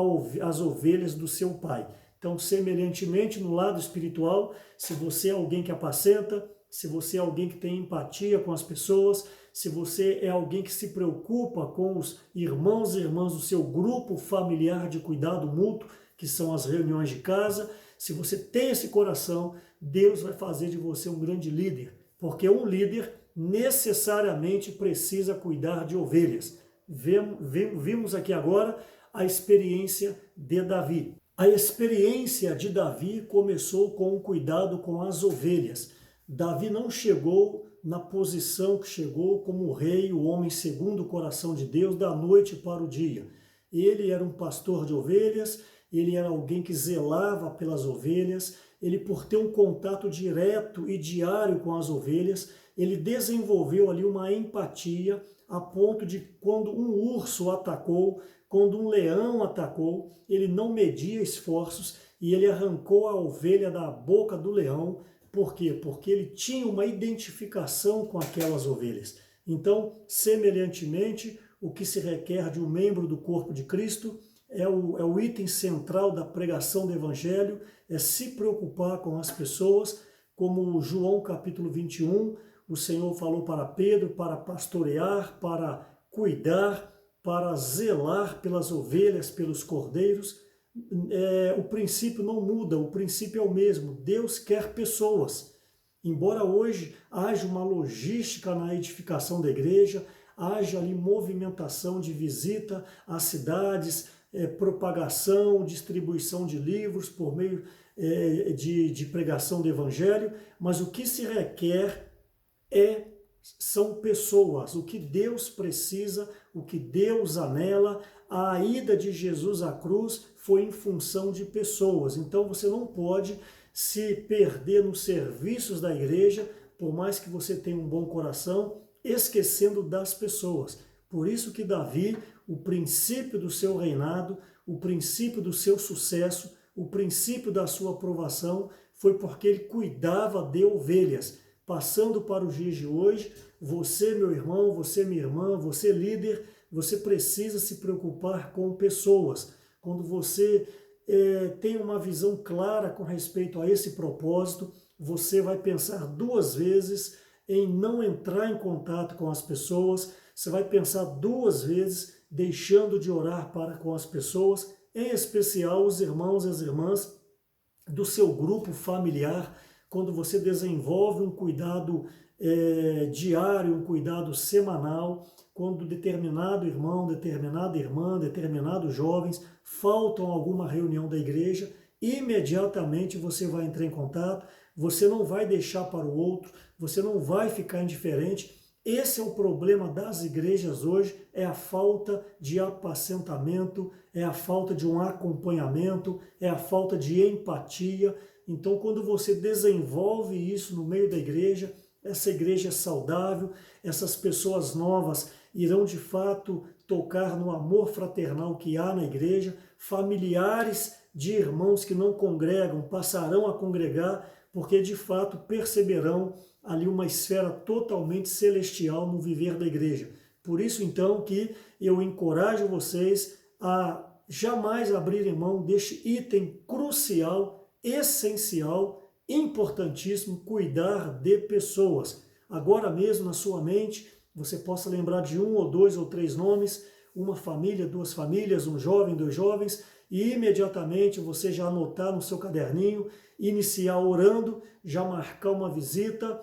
as ovelhas do seu pai. Então, semelhantemente, no lado espiritual, se você é alguém que apacenta, se você é alguém que tem empatia com as pessoas, se você é alguém que se preocupa com os irmãos e irmãs do seu grupo familiar de cuidado mútuo, que são as reuniões de casa, se você tem esse coração, Deus vai fazer de você um grande líder, porque um líder necessariamente precisa cuidar de ovelhas. Vimos aqui agora a experiência de Davi. A experiência de Davi começou com o cuidado com as ovelhas. Davi não chegou na posição que chegou como o rei, o homem segundo o coração de Deus, da noite para o dia. Ele era um pastor de ovelhas, ele era alguém que zelava pelas ovelhas, ele, por ter um contato direto e diário com as ovelhas, ele desenvolveu ali uma empatia a ponto de, quando um urso atacou, quando um leão atacou, ele não media esforços e ele arrancou a ovelha da boca do leão. Por quê? Porque ele tinha uma identificação com aquelas ovelhas. Então, semelhantemente, o que se requer de um membro do corpo de Cristo é o item central da pregação do Evangelho, é se preocupar com as pessoas, como João capítulo 21, o Senhor falou para Pedro, para pastorear, para cuidar, para zelar pelas ovelhas, pelos cordeiros. O princípio não muda, o princípio é o mesmo. Deus quer pessoas. Embora hoje haja uma logística na edificação da igreja, haja ali movimentação de visita às cidades, propagação, distribuição de livros por meio de pregação do evangelho, mas o que se requer são pessoas. O que Deus precisa, o que Deus anela, a ida de Jesus à cruz foi em função de pessoas. Então você não pode se perder nos serviços da igreja, por mais que você tenha um bom coração, esquecendo das pessoas. Por isso que Davi, o princípio do seu reinado, o princípio do seu sucesso, o princípio da sua aprovação, foi porque ele cuidava de ovelhas. Passando para os dias de hoje, você, meu irmão, você, minha irmã, você, líder, você precisa se preocupar com pessoas. Quando você tem uma visão clara com respeito a esse propósito, você vai pensar duas vezes em não entrar em contato com as pessoas, você vai pensar duas vezes deixando de orar para com as pessoas, em especial os irmãos e as irmãs do seu grupo familiar, quando você desenvolve um cuidado diário, um cuidado semanal, quando determinado irmão, determinada irmã, determinados jovens faltam a alguma reunião da igreja, imediatamente você vai entrar em contato, você não vai deixar para o outro, você não vai ficar indiferente. Esse é o problema das igrejas hoje, é a falta de apacentamento, é a falta de um acompanhamento, é a falta de empatia. Então, quando você desenvolve isso no meio da igreja, essa igreja é saudável, essas pessoas novas irão de fato tocar no amor fraternal que há na igreja, familiares de irmãos que não congregam passarão a congregar, porque de fato perceberão ali uma esfera totalmente celestial no viver da igreja. Por isso então que eu encorajo vocês a jamais abrirem mão deste item crucial, essencial, importantíssimo, cuidar de pessoas. Agora mesmo na sua mente você possa lembrar de um ou dois ou três nomes, uma família, duas famílias, um jovem, dois jovens, e imediatamente você já anotar no seu caderninho, iniciar orando, já marcar uma visita.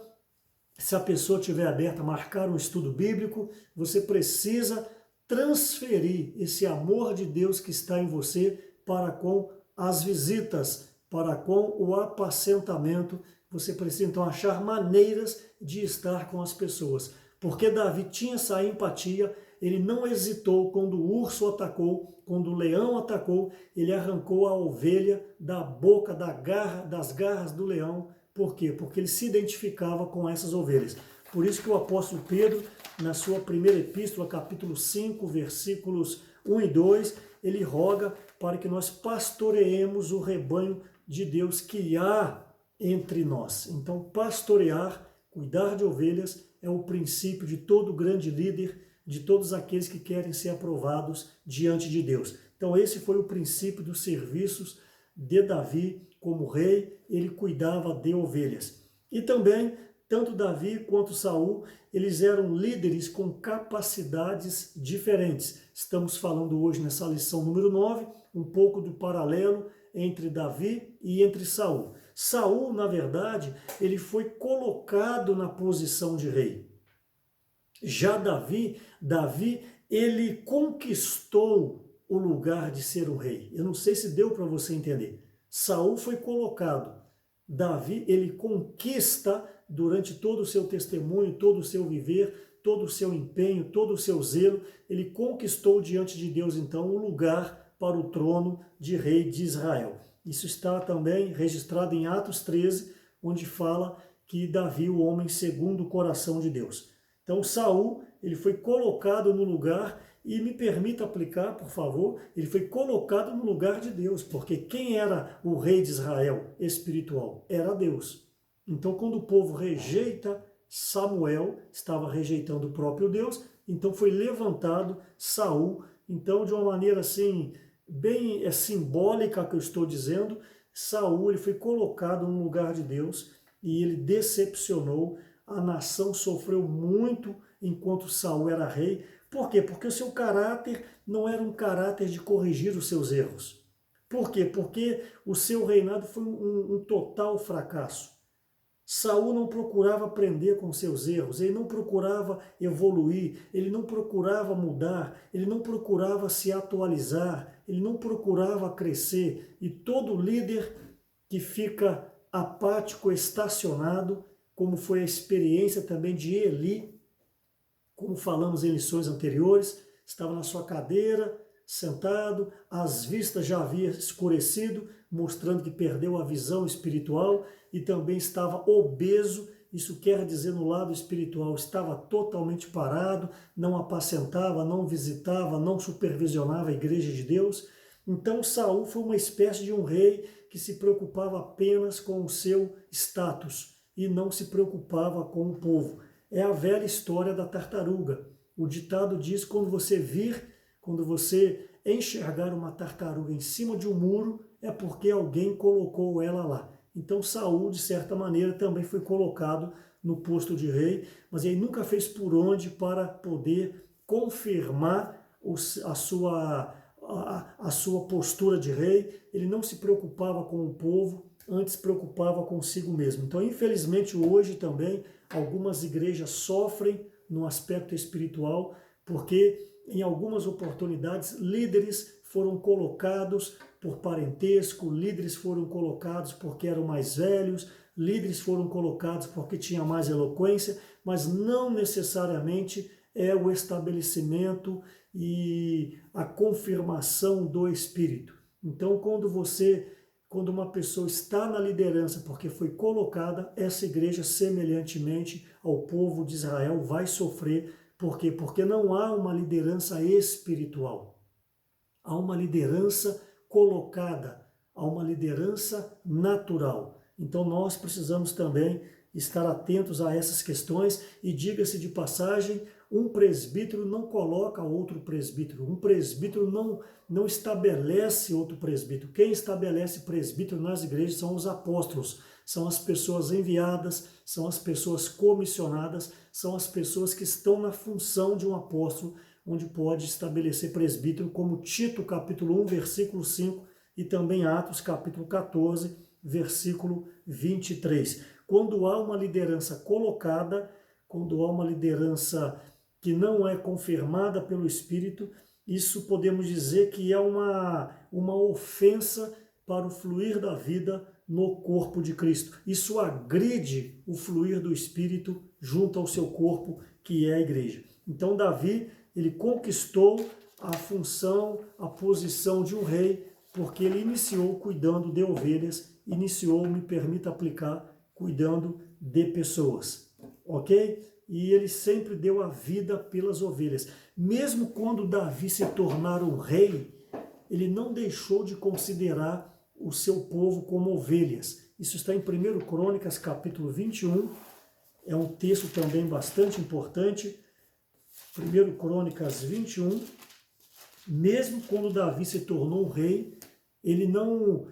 Se a pessoa estiver aberta, marcar um estudo bíblico, você precisa transferir esse amor de Deus que está em você para com as visitas, para com o apacentamento. Você precisa então achar maneiras de estar com as pessoas. Porque Davi tinha essa empatia, ele não hesitou quando o urso atacou, quando o leão atacou, ele arrancou a ovelha da boca, das garras do leão. Por quê? Porque ele se identificava com essas ovelhas. Por isso que o apóstolo Pedro, na sua primeira epístola, capítulo 5, versículos 1 e 2, ele roga para que nós pastoreemos o rebanho de Deus que há entre nós. Então, pastorear, cuidar de ovelhas, é o princípio de todo grande líder, de todos aqueles que querem ser aprovados diante de Deus. Então, esse foi o princípio dos serviços de Davi como rei, ele cuidava de ovelhas. E também, tanto Davi quanto Saul, eles eram líderes com capacidades diferentes. Estamos falando hoje nessa lição número 9, um pouco do paralelo entre Davi e entre Saul. Saul, na verdade, ele foi colocado na posição de rei. Já Davi, ele conquistou o lugar de ser um rei. Eu não sei se deu para você entender. Saul foi colocado. Davi, ele conquista durante todo o seu testemunho, todo o seu viver, todo o seu empenho, todo o seu zelo. Ele conquistou diante de Deus, então, o lugar para o trono de rei de Israel. Isso está também registrado em Atos 13, onde fala que Davi, o homem segundo o coração de Deus. Então Saul, ele foi colocado no lugar, e me permita aplicar, por favor, ele foi colocado no lugar de Deus, porque quem era o rei de Israel espiritual? Era Deus. Então quando o povo rejeita Samuel, estava rejeitando o próprio Deus, então foi levantado Saul. Então, de uma maneira assim, bem simbólica que eu estou dizendo, Saul, ele foi colocado no lugar de Deus e ele decepcionou. A nação sofreu muito enquanto Saul era rei. Por quê? Porque o seu caráter não era um caráter de corrigir os seus erros. Por quê? Porque o seu reinado foi um total fracasso. Saul não procurava aprender com seus erros, ele não procurava evoluir, ele não procurava mudar, ele não procurava se atualizar, ele não procurava crescer. E todo líder que fica apático, estacionado, como foi a experiência também de Eli, como falamos em lições anteriores, estava na sua cadeira, sentado, as vistas já haviam escurecido, mostrando que perdeu a visão espiritual, e também estava obeso, isso quer dizer no lado espiritual, estava totalmente parado, não apacentava, não visitava, não supervisionava a igreja de Deus. Então Saul foi uma espécie de um rei que se preocupava apenas com o seu status e não se preocupava com o povo. É a velha história da tartaruga. O ditado diz: quando você enxergar uma tartaruga em cima de um muro, é porque alguém colocou ela lá. Então Saul, de certa maneira, também foi colocado no posto de rei, mas ele nunca fez por onde para poder confirmar a sua postura de rei. Ele não se preocupava com o povo, antes se preocupava consigo mesmo. Então, infelizmente, hoje também, algumas igrejas sofrem no aspecto espiritual, porque em algumas oportunidades líderes foram colocados por parentesco, líderes foram colocados porque eram mais velhos, líderes foram colocados porque tinham mais eloquência, mas não necessariamente é o estabelecimento e a confirmação do Espírito. Então, quando uma pessoa está na liderança porque foi colocada, essa igreja, semelhantemente ao povo de Israel, vai sofrer. Por quê? Porque não há uma liderança espiritual. Há uma liderança colocada, há uma liderança natural. Então nós precisamos também estar atentos a essas questões e, diga-se de passagem, um presbítero não coloca outro presbítero, um presbítero não estabelece outro presbítero. Quem estabelece presbítero nas igrejas são os apóstolos, são as pessoas enviadas, são as pessoas comissionadas, são as pessoas que estão na função de um apóstolo, onde pode estabelecer presbítero, como Tito capítulo 1, versículo 5, e também Atos capítulo 14, versículo 23. Quando há uma liderança colocada, quando há uma liderança que não é confirmada pelo Espírito, isso podemos dizer que é uma ofensa para o fluir da vida no corpo de Cristo. Isso agride o fluir do Espírito junto ao seu corpo, que é a igreja. Então Davi, ele conquistou a função, a posição de um rei, porque ele iniciou cuidando de ovelhas, iniciou, me permita aplicar, cuidando de pessoas, ok? E ele sempre deu a vida pelas ovelhas. Mesmo quando Davi se tornar um rei, ele não deixou de considerar o seu povo como ovelhas. Isso está em 1 Crônicas, capítulo 21, é um texto também bastante importante. 1 Crônicas 21, mesmo quando Davi se tornou um rei, ele não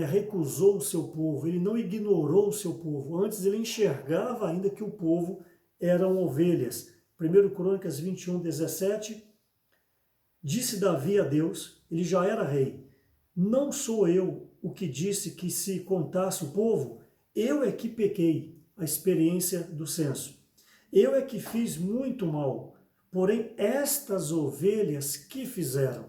recusou o seu povo, ele não ignorou o seu povo. Antes ele enxergava ainda que o povo eram ovelhas. 1 Crônicas 21, 17, disse Davi a Deus, ele já era rei: não sou eu o que disse que se contasse o povo? Eu é que pequei, a experiência do censo. Eu é que fiz muito mal, porém estas ovelhas que fizeram.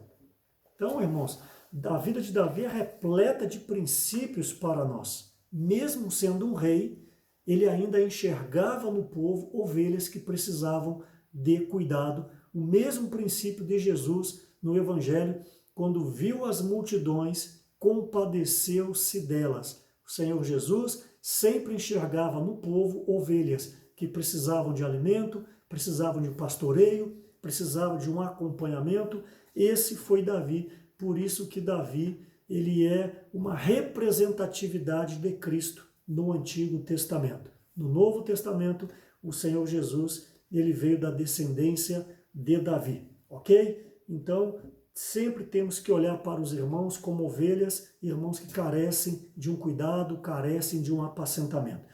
Então, irmãos, a vida de Davi é repleta de princípios para nós. Mesmo sendo um rei, ele ainda enxergava no povo ovelhas que precisavam de cuidado. O mesmo princípio de Jesus no Evangelho, quando viu as multidões, compadeceu-se delas. O Senhor Jesus sempre enxergava no povo ovelhas que precisavam de alimento, precisavam de pastoreio, precisavam de um acompanhamento. Esse foi Davi. Por isso que Davi, ele é uma representatividade de Cristo no Antigo Testamento. No Novo Testamento, o Senhor Jesus, ele veio da descendência de Davi, ok? Então, sempre temos que olhar para os irmãos como ovelhas, irmãos que carecem de um cuidado, carecem de um apacentamento.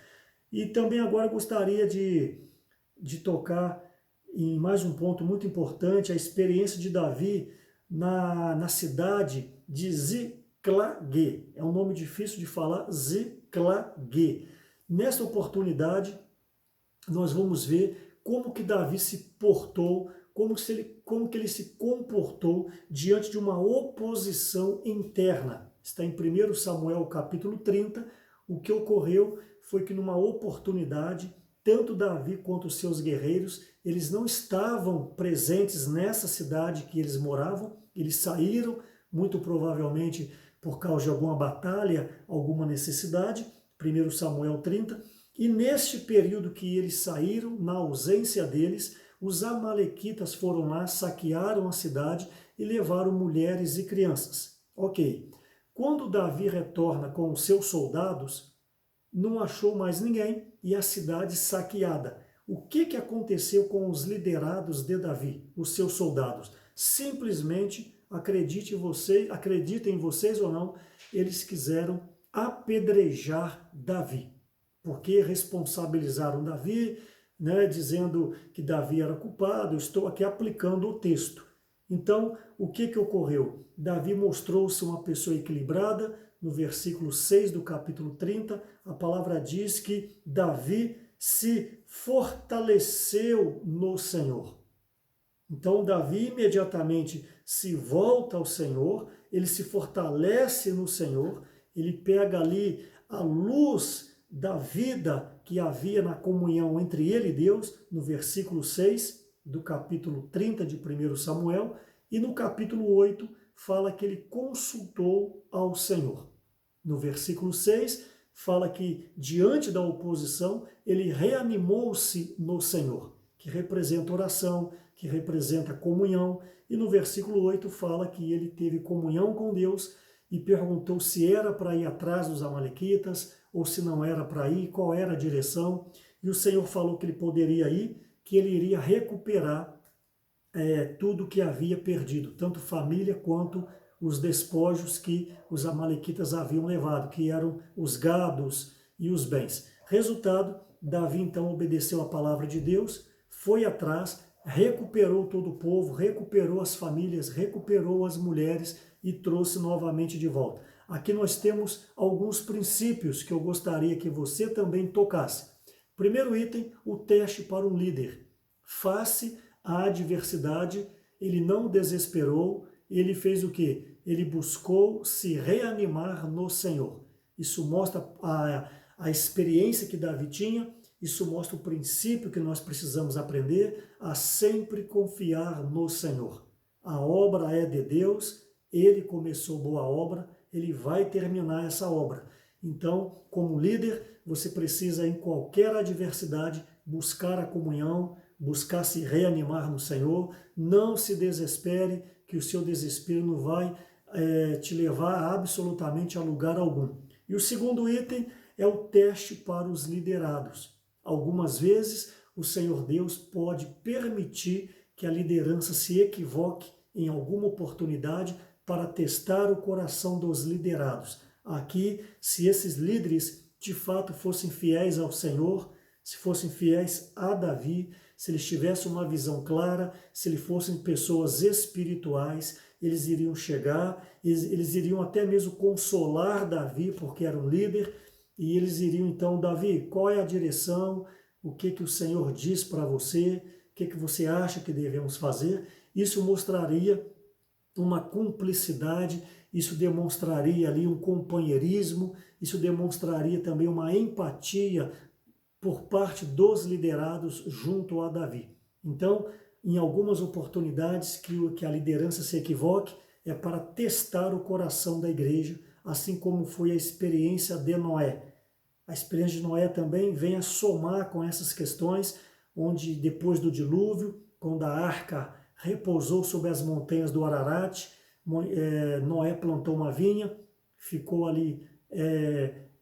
E também agora gostaria de tocar em mais um ponto muito importante, a experiência de Davi na cidade de Ziclague. É um nome difícil de falar, Ziclague. Nesta oportunidade, nós vamos ver como que Davi se portou, como que ele se comportou diante de uma oposição interna. Está em 1 Samuel capítulo 30, o que ocorreu foi que numa oportunidade, tanto Davi quanto os seus guerreiros, eles não estavam presentes nessa cidade que eles moravam, eles saíram, muito provavelmente por causa de alguma batalha, alguma necessidade, 1 Samuel 30, E neste período que eles saíram, na ausência deles, os amalequitas foram lá, saquearam a cidade e levaram mulheres e crianças. Ok. Quando Davi retorna com os seus soldados, não achou mais ninguém e a cidade saqueada. O que aconteceu com os liderados de Davi, os seus soldados? Simplesmente, acreditem vocês ou não, eles quiseram apedrejar Davi, porque responsabilizaram Davi, né, dizendo que Davi era culpado. Eu estou aqui aplicando o texto. Então, o que ocorreu? Davi mostrou-se uma pessoa equilibrada. No versículo 6 do capítulo 30, a palavra diz que Davi se fortaleceu no Senhor. Então, Davi imediatamente se volta ao Senhor, ele se fortalece no Senhor, ele pega ali a luz da vida que havia na comunhão entre ele e Deus, no versículo 6 do capítulo 30 de 1 Samuel, e no capítulo 8 fala que ele consultou ao Senhor. No versículo 6 fala que diante da oposição ele reanimou-se no Senhor, que representa oração, que representa comunhão, e no versículo 8 fala que ele teve comunhão com Deus e perguntou se era para ir atrás dos amalequitas ou se não era para ir, qual era a direção, e o Senhor falou que ele poderia ir, que ele iria recuperar tudo que havia perdido, tanto família quanto os despojos que os amalequitas haviam levado, que eram os gados e os bens. Resultado, Davi então obedeceu a palavra de Deus, foi atrás, recuperou todo o povo, recuperou as famílias, recuperou as mulheres e trouxe novamente de volta. Aqui nós temos alguns princípios que eu gostaria que você também tocasse. Primeiro item, o teste para um líder. Face à adversidade, ele não desesperou, ele fez o quê? Ele buscou se reanimar no Senhor. Isso mostra a experiência que Davi tinha, isso mostra o princípio que nós precisamos aprender, a sempre confiar no Senhor. A obra é de Deus, ele começou boa obra, ele vai terminar essa obra. Então, como líder, você precisa, em qualquer adversidade, buscar a comunhão, buscar se reanimar no Senhor. Não se desespere, que o seu desespero não vai te levar absolutamente a lugar algum. E o segundo item é o teste para os liderados. Algumas vezes o Senhor Deus pode permitir que a liderança se equivoque em alguma oportunidade para testar o coração dos liderados. Aqui, se esses líderes de fato fossem fiéis ao Senhor, se fossem fiéis a Davi, se eles tivessem uma visão clara, se eles fossem pessoas espirituais, eles iriam chegar, eles iriam até mesmo consolar Davi, porque era um líder, e eles iriam então, Davi, qual é a direção, o que o Senhor diz para você, o que você acha que devemos fazer? Isso mostraria uma cumplicidade, isso demonstraria ali um companheirismo, isso demonstraria também uma empatia por parte dos liderados junto a Davi. Então, em algumas oportunidades que a liderança se equivoque, é para testar o coração da igreja, assim como foi a experiência de Noé. A experiência de Noé também vem a somar com essas questões, onde depois do dilúvio, quando a arca repousou sobre as montanhas do Ararat, Noé plantou uma vinha, ficou ali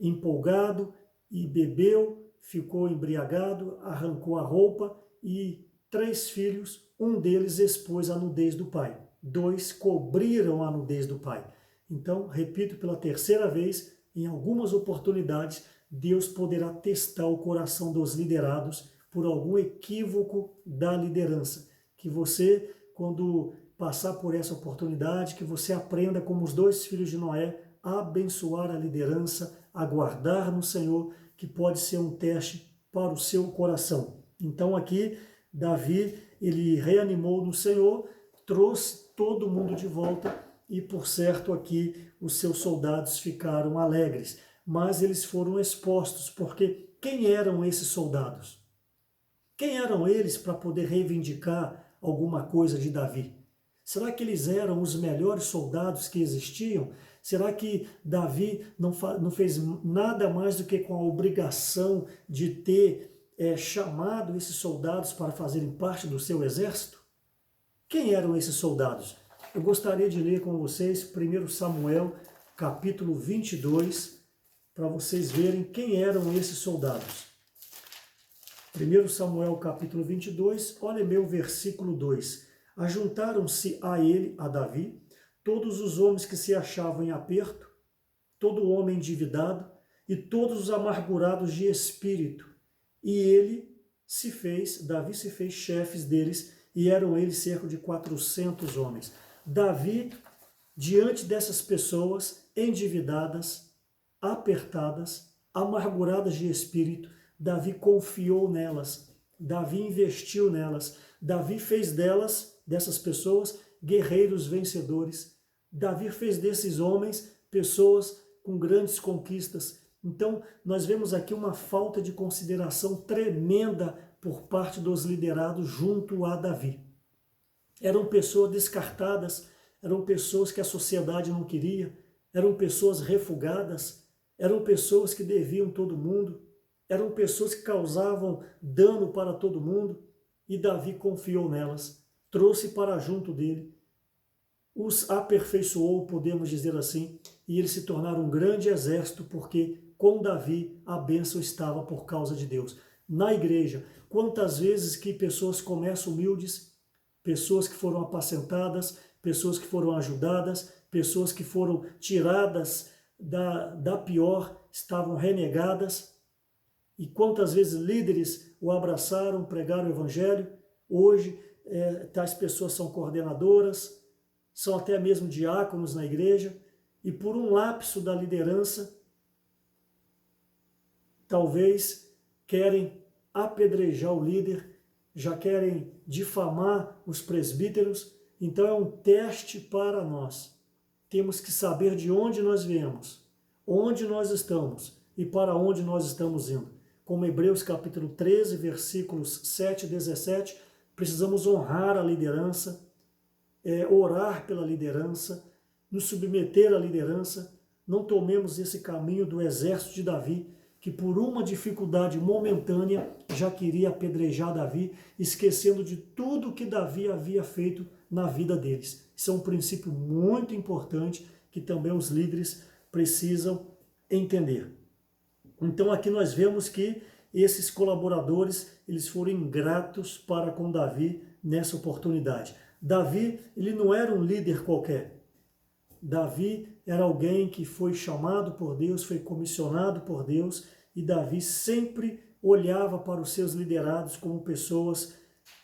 empolgado e bebeu, ficou embriagado, arrancou a roupa e 3 filhos, um deles expôs a nudez do pai. 2 cobriram a nudez do pai. Então, repito pela terceira vez, em algumas oportunidades, Deus poderá testar o coração dos liderados por algum equívoco da liderança. Que você, quando passar por essa oportunidade, que você aprenda como os 2 filhos de Noé, a abençoar a liderança, aguardar no Senhor, que pode ser um teste para o seu coração. Então aqui, Davi, ele reanimou no Senhor, trouxe todo mundo de volta e, por certo, aqui os seus soldados ficaram alegres. Mas eles foram expostos, porque quem eram esses soldados? Quem eram eles para poder reivindicar alguma coisa de Davi? Será que eles eram os melhores soldados que existiam? Será que Davi não fez nada mais do que com a obrigação de ter chamado esses soldados para fazerem parte do seu exército? Quem eram esses soldados? Eu gostaria de ler com vocês 1 Samuel, capítulo 22, para vocês verem quem eram esses soldados. 1 Samuel, capítulo 22, olha meu versículo 2. Ajuntaram-se a ele, a Davi, todos os homens que se achavam em aperto, todo homem endividado e todos os amargurados de espírito. E Davi se fez chefes deles, e eram eles cerca de 400 homens. Davi, diante dessas pessoas endividadas, apertadas, amarguradas de espírito, Davi confiou nelas, Davi investiu nelas, Davi fez dessas pessoas, guerreiros vencedores. Davi fez desses homens pessoas com grandes conquistas. Então, nós vemos aqui uma falta de consideração tremenda por parte dos liderados junto a Davi. Eram pessoas descartadas, eram pessoas que a sociedade não queria, eram pessoas refugadas, eram pessoas que deviam todo mundo, eram pessoas que causavam dano para todo mundo, e Davi confiou nelas, trouxe para junto dele, os aperfeiçoou, podemos dizer assim, e eles se tornaram um grande exército, porque com Davi a bênção estava por causa de Deus. Na igreja, quantas vezes que pessoas começam humildes, pessoas que foram apacentadas, pessoas que foram ajudadas, pessoas que foram tiradas da pior, estavam renegadas, e quantas vezes líderes o abraçaram, pregaram o evangelho. Hoje, tais pessoas são coordenadoras, são até mesmo diáconos na igreja, e por um lapso da liderança, talvez querem apedrejar o líder, já querem difamar os presbíteros. Então é um teste para nós. Temos que saber de onde nós viemos, onde nós estamos e para onde nós estamos indo. Como Hebreus capítulo 13, versículos 7 e 17, precisamos honrar a liderança, orar pela liderança, nos submeter à liderança. Não tomemos esse caminho do exército de Davi, que por uma dificuldade momentânea já queria apedrejar Davi, esquecendo de tudo que Davi havia feito na vida deles. Isso é um princípio muito importante que também os líderes precisam entender. Então aqui nós vemos que esses colaboradores, eles foram ingratos para com Davi nessa oportunidade. Davi, ele não era um líder qualquer. Davi era alguém que foi chamado por Deus, foi comissionado por Deus, e Davi sempre olhava para os seus liderados como pessoas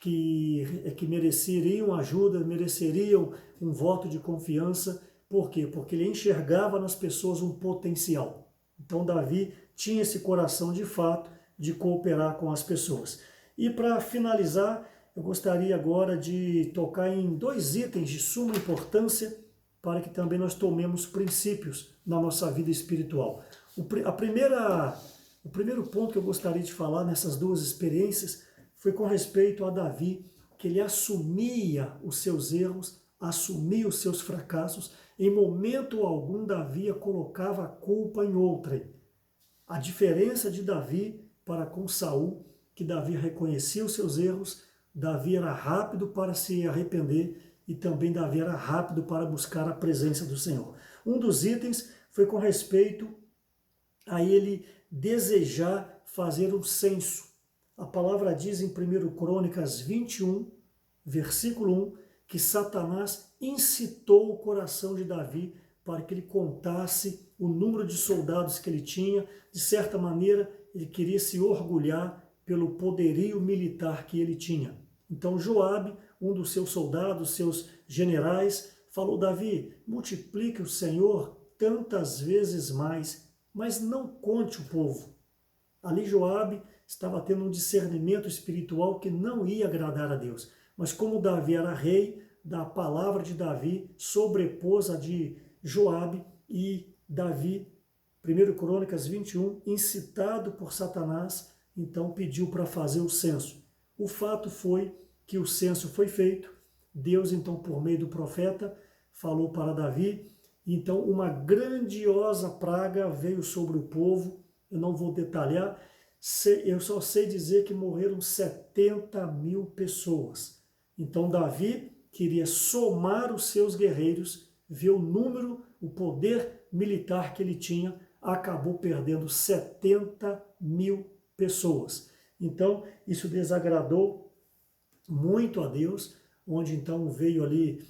que mereceriam ajuda, mereceriam um voto de confiança. Por quê? Porque ele enxergava nas pessoas um potencial. Então Davi tinha esse coração de fato de cooperar com as pessoas. E para finalizar, eu gostaria agora de tocar em 2 itens de suma importância para que também nós tomemos princípios na nossa vida espiritual. O primeiro ponto que eu gostaria de falar nessas 2 experiências foi com respeito a Davi, que ele assumia os seus erros, assumia os seus fracassos. Em momento algum, Davi colocava a culpa em outrem. A diferença de Davi para com Saul, que Davi reconhecia os seus erros, Davi era rápido para se arrepender e também Davi era rápido para buscar a presença do Senhor. Um dos itens foi com respeito a ele desejar fazer um censo. A palavra diz em 1 Crônicas 21, versículo 1, que Satanás incitou o coração de Davi para que ele contasse o número de soldados que ele tinha. De certa maneira, ele queria se orgulhar pelo poderio militar que ele tinha. Então Joabe, um dos seus soldados, seus generais, falou: Davi, multiplique o Senhor tantas vezes mais, mas não conte o povo. Ali Joabe estava tendo um discernimento espiritual que não ia agradar a Deus. Mas como Davi era rei, da palavra de Davi sobrepôs a de Joabe, e Davi, 1 Crônicas 21, incitado por Satanás, então pediu para fazer o censo. O fato foi que o censo foi feito. Deus, então, por meio do profeta, falou para Davi, Então uma grandiosa praga veio sobre o povo, eu não vou detalhar, eu só sei dizer que morreram 70.000 pessoas. Então Davi queria somar os seus guerreiros, ver o número, o poder militar que ele tinha, acabou perdendo 70.000 pessoas. Então isso desagradou muito a Deus, onde então veio ali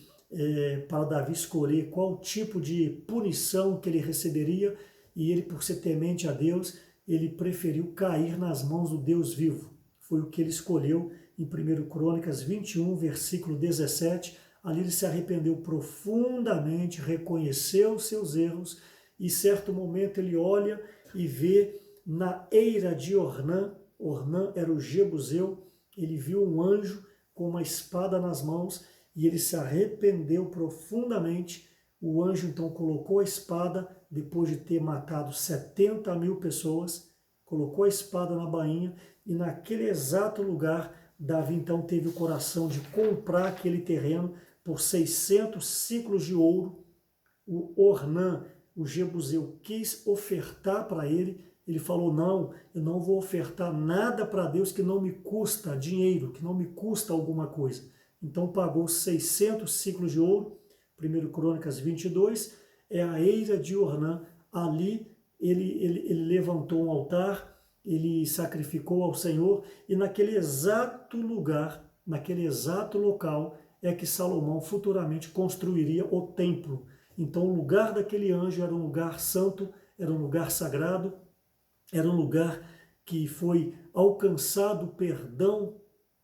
para Davi escolher qual tipo de punição que ele receberia, e ele, por ser temente a Deus, ele preferiu cair nas mãos do Deus vivo. Foi o que ele escolheu em 1 Crônicas 21, versículo 17. Ali ele se arrependeu profundamente, reconheceu os seus erros, e certo momento ele olha e vê na eira de Ornã, Ornã era o Jebuseu, ele viu um anjo com uma espada nas mãos, e ele se arrependeu profundamente. O anjo então colocou a espada, depois de ter matado 70.000 pessoas, colocou a espada na bainha, e naquele exato lugar, Davi então teve o coração de comprar aquele terreno por 600 ciclos de ouro. O Ornã, o Jebuseu, quis ofertar para ele. Ele falou, não, eu não vou ofertar nada para Deus que não me custa dinheiro, que não me custa alguma coisa. Então pagou 600 ciclos de ouro, 1 Crônicas 22, é a eira de Ornã. Ali ele levantou um altar, ele sacrificou ao Senhor, e naquele exato lugar, naquele exato local, é que Salomão futuramente construiria o templo. Então o lugar daquele anjo era um lugar santo, era um lugar sagrado, era um lugar que foi alcançado o perdão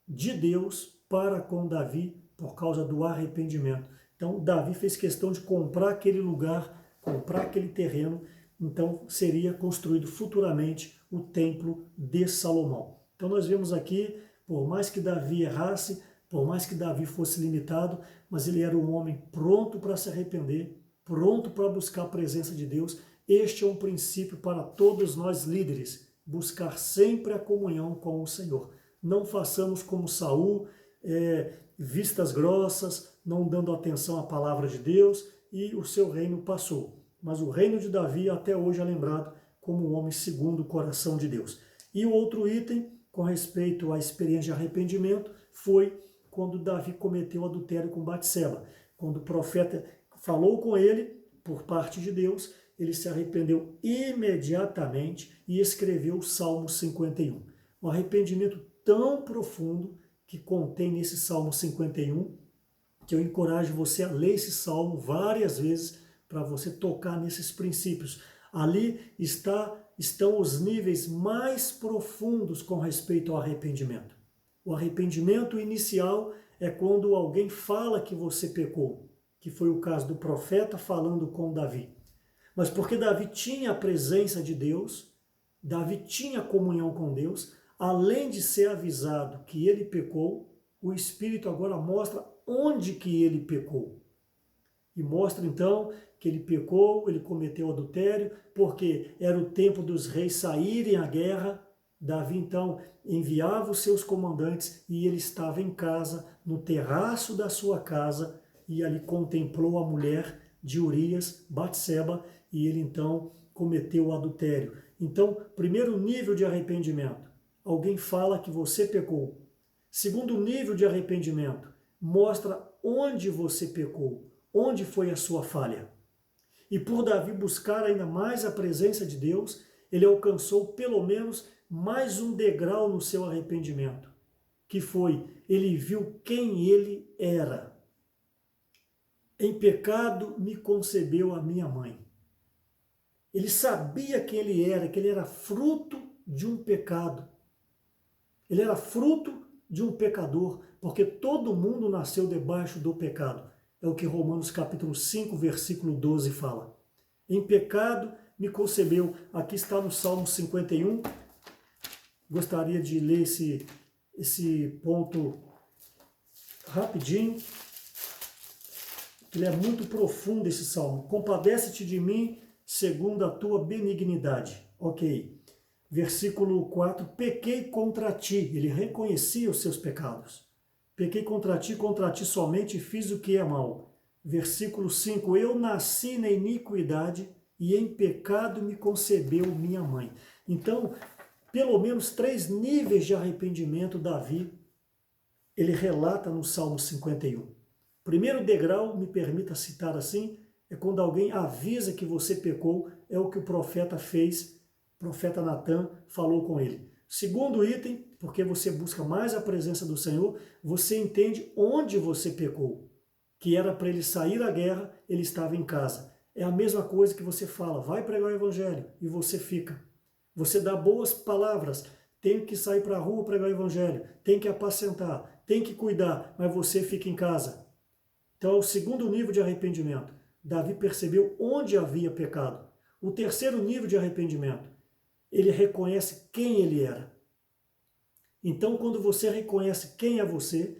de Deus para com Davi por causa do arrependimento. Então Davi fez questão de comprar aquele lugar, comprar aquele terreno, então seria construído futuramente o templo de Salomão. Então nós vemos aqui, por mais que Davi errasse, por mais que Davi fosse limitado, mas ele era um homem pronto para se arrepender, pronto para buscar a presença de Deus. Este é um princípio para todos nós líderes, buscar sempre a comunhão com o Senhor. Não façamos como Saul, vistas grossas, não dando atenção à palavra de Deus, e o seu reino passou. Mas o reino de Davi até hoje é lembrado como um homem segundo o coração de Deus. E o outro item, com respeito à experiência de arrependimento, foi quando Davi cometeu adultério com Batseba. Quando o profeta falou com ele, por parte de Deus, ele se arrependeu imediatamente e escreveu o Salmo 51. Um arrependimento tão profundo que contém nesse Salmo 51, que eu encorajo você a ler esse salmo várias vezes para você tocar nesses princípios. Ali estão os níveis mais profundos com respeito ao arrependimento. O arrependimento inicial é quando alguém fala que você pecou, que foi o caso do profeta falando com Davi. Mas porque Davi tinha a presença de Deus, Davi tinha comunhão com Deus, além de ser avisado que ele pecou, o Espírito agora mostra onde que ele pecou. E mostra então que ele pecou, ele cometeu adultério, porque era o tempo dos reis saírem à guerra. Davi então enviava os seus comandantes e ele estava em casa, no terraço da sua casa, e ali contemplou a mulher de Urias, Batseba, e ele então cometeu o adultério. Então, primeiro nível de arrependimento, alguém fala que você pecou. Segundo nível de arrependimento, mostra onde você pecou, onde foi a sua falha. E por Davi buscar ainda mais a presença de Deus, ele alcançou pelo menos mais um degrau no seu arrependimento, que foi, ele viu quem ele era. Em pecado me concebeu a minha mãe. Ele sabia quem ele era, que ele era fruto de um pecado. Ele era fruto de um pecador, porque todo mundo nasceu debaixo do pecado. É o que Romanos capítulo 5, versículo 12 fala. Em pecado me concebeu. Aqui está no Salmo 51. Gostaria de ler esse ponto rapidinho. Ele é muito profundo, esse salmo. Compadece-te de mim segundo a tua benignidade. Ok. Versículo 4. Pequei contra ti. Ele reconhecia os seus pecados. Pequei contra ti somente e fiz o que é mal. Versículo 5, eu nasci na iniquidade e em pecado me concebeu minha mãe. Então, pelo menos 3 níveis de arrependimento Davi, ele relata no Salmo 51. Primeiro degrau, me permita citar assim, é quando alguém avisa que você pecou, é o que o profeta fez, o profeta Natan falou com ele. Segundo item, porque você busca mais a presença do Senhor, você entende onde você pecou, que era para ele sair da guerra, ele estava em casa. É a mesma coisa que você fala, vai pregar o evangelho, e você fica. Você dá boas palavras, tem que sair para a rua pregar o evangelho, tem que apacentar, tem que cuidar, mas você fica em casa. Então é o segundo nível de arrependimento. Davi percebeu onde havia pecado. O terceiro nível de arrependimento, ele reconhece quem ele era. Então, quando você reconhece quem é você,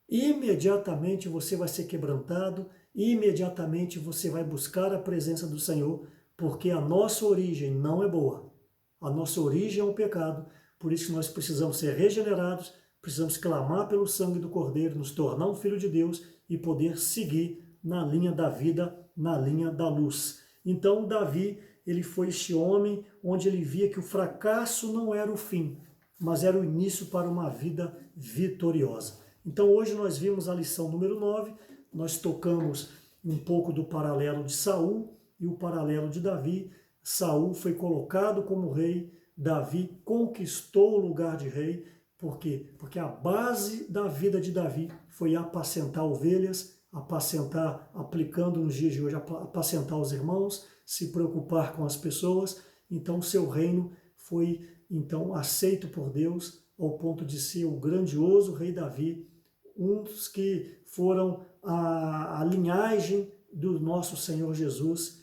imediatamente você vai ser quebrantado, imediatamente você vai buscar a presença do Senhor, porque a nossa origem não é boa. A nossa origem é um pecado, por isso que nós precisamos ser regenerados, precisamos clamar pelo sangue do Cordeiro, nos tornar um filho de Deus e poder seguir na linha da vida, na linha da luz. Então, Davi, ele foi este homem onde ele via que o fracasso não era o fim, mas era o início para uma vida vitoriosa. Então, hoje nós vimos a lição número 9, nós tocamos um pouco do paralelo de Saul e o paralelo de Davi. Saul foi colocado como rei, Davi conquistou o lugar de rei. Por quê? Porque a base da vida de Davi foi apacentar ovelhas, apacentar, aplicando nos dias de hoje, apacentar os irmãos, se preocupar com as pessoas. Então, seu reino foi então aceito por Deus ao ponto de ser o grandioso rei Davi, um dos que foram a linhagem do nosso Senhor Jesus.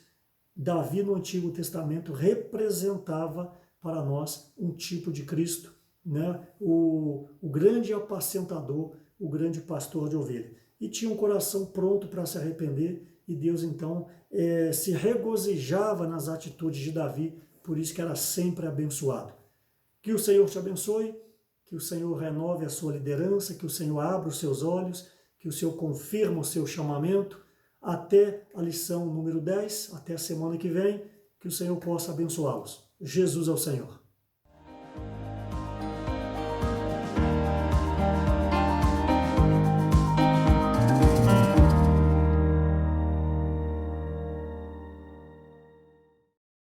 Davi no Antigo Testamento representava para nós um tipo de Cristo, né? O grande apacentador, o grande pastor de ovelha. E tinha um coração pronto para se arrepender, e Deus então se regozijava nas atitudes de Davi, por isso que era sempre abençoado. Que o Senhor te abençoe, que o Senhor renove a sua liderança, que o Senhor abra os seus olhos, que o Senhor confirme o seu chamamento. Até a lição número 10, até a semana que vem, que o Senhor possa abençoá-los. Jesus é o Senhor.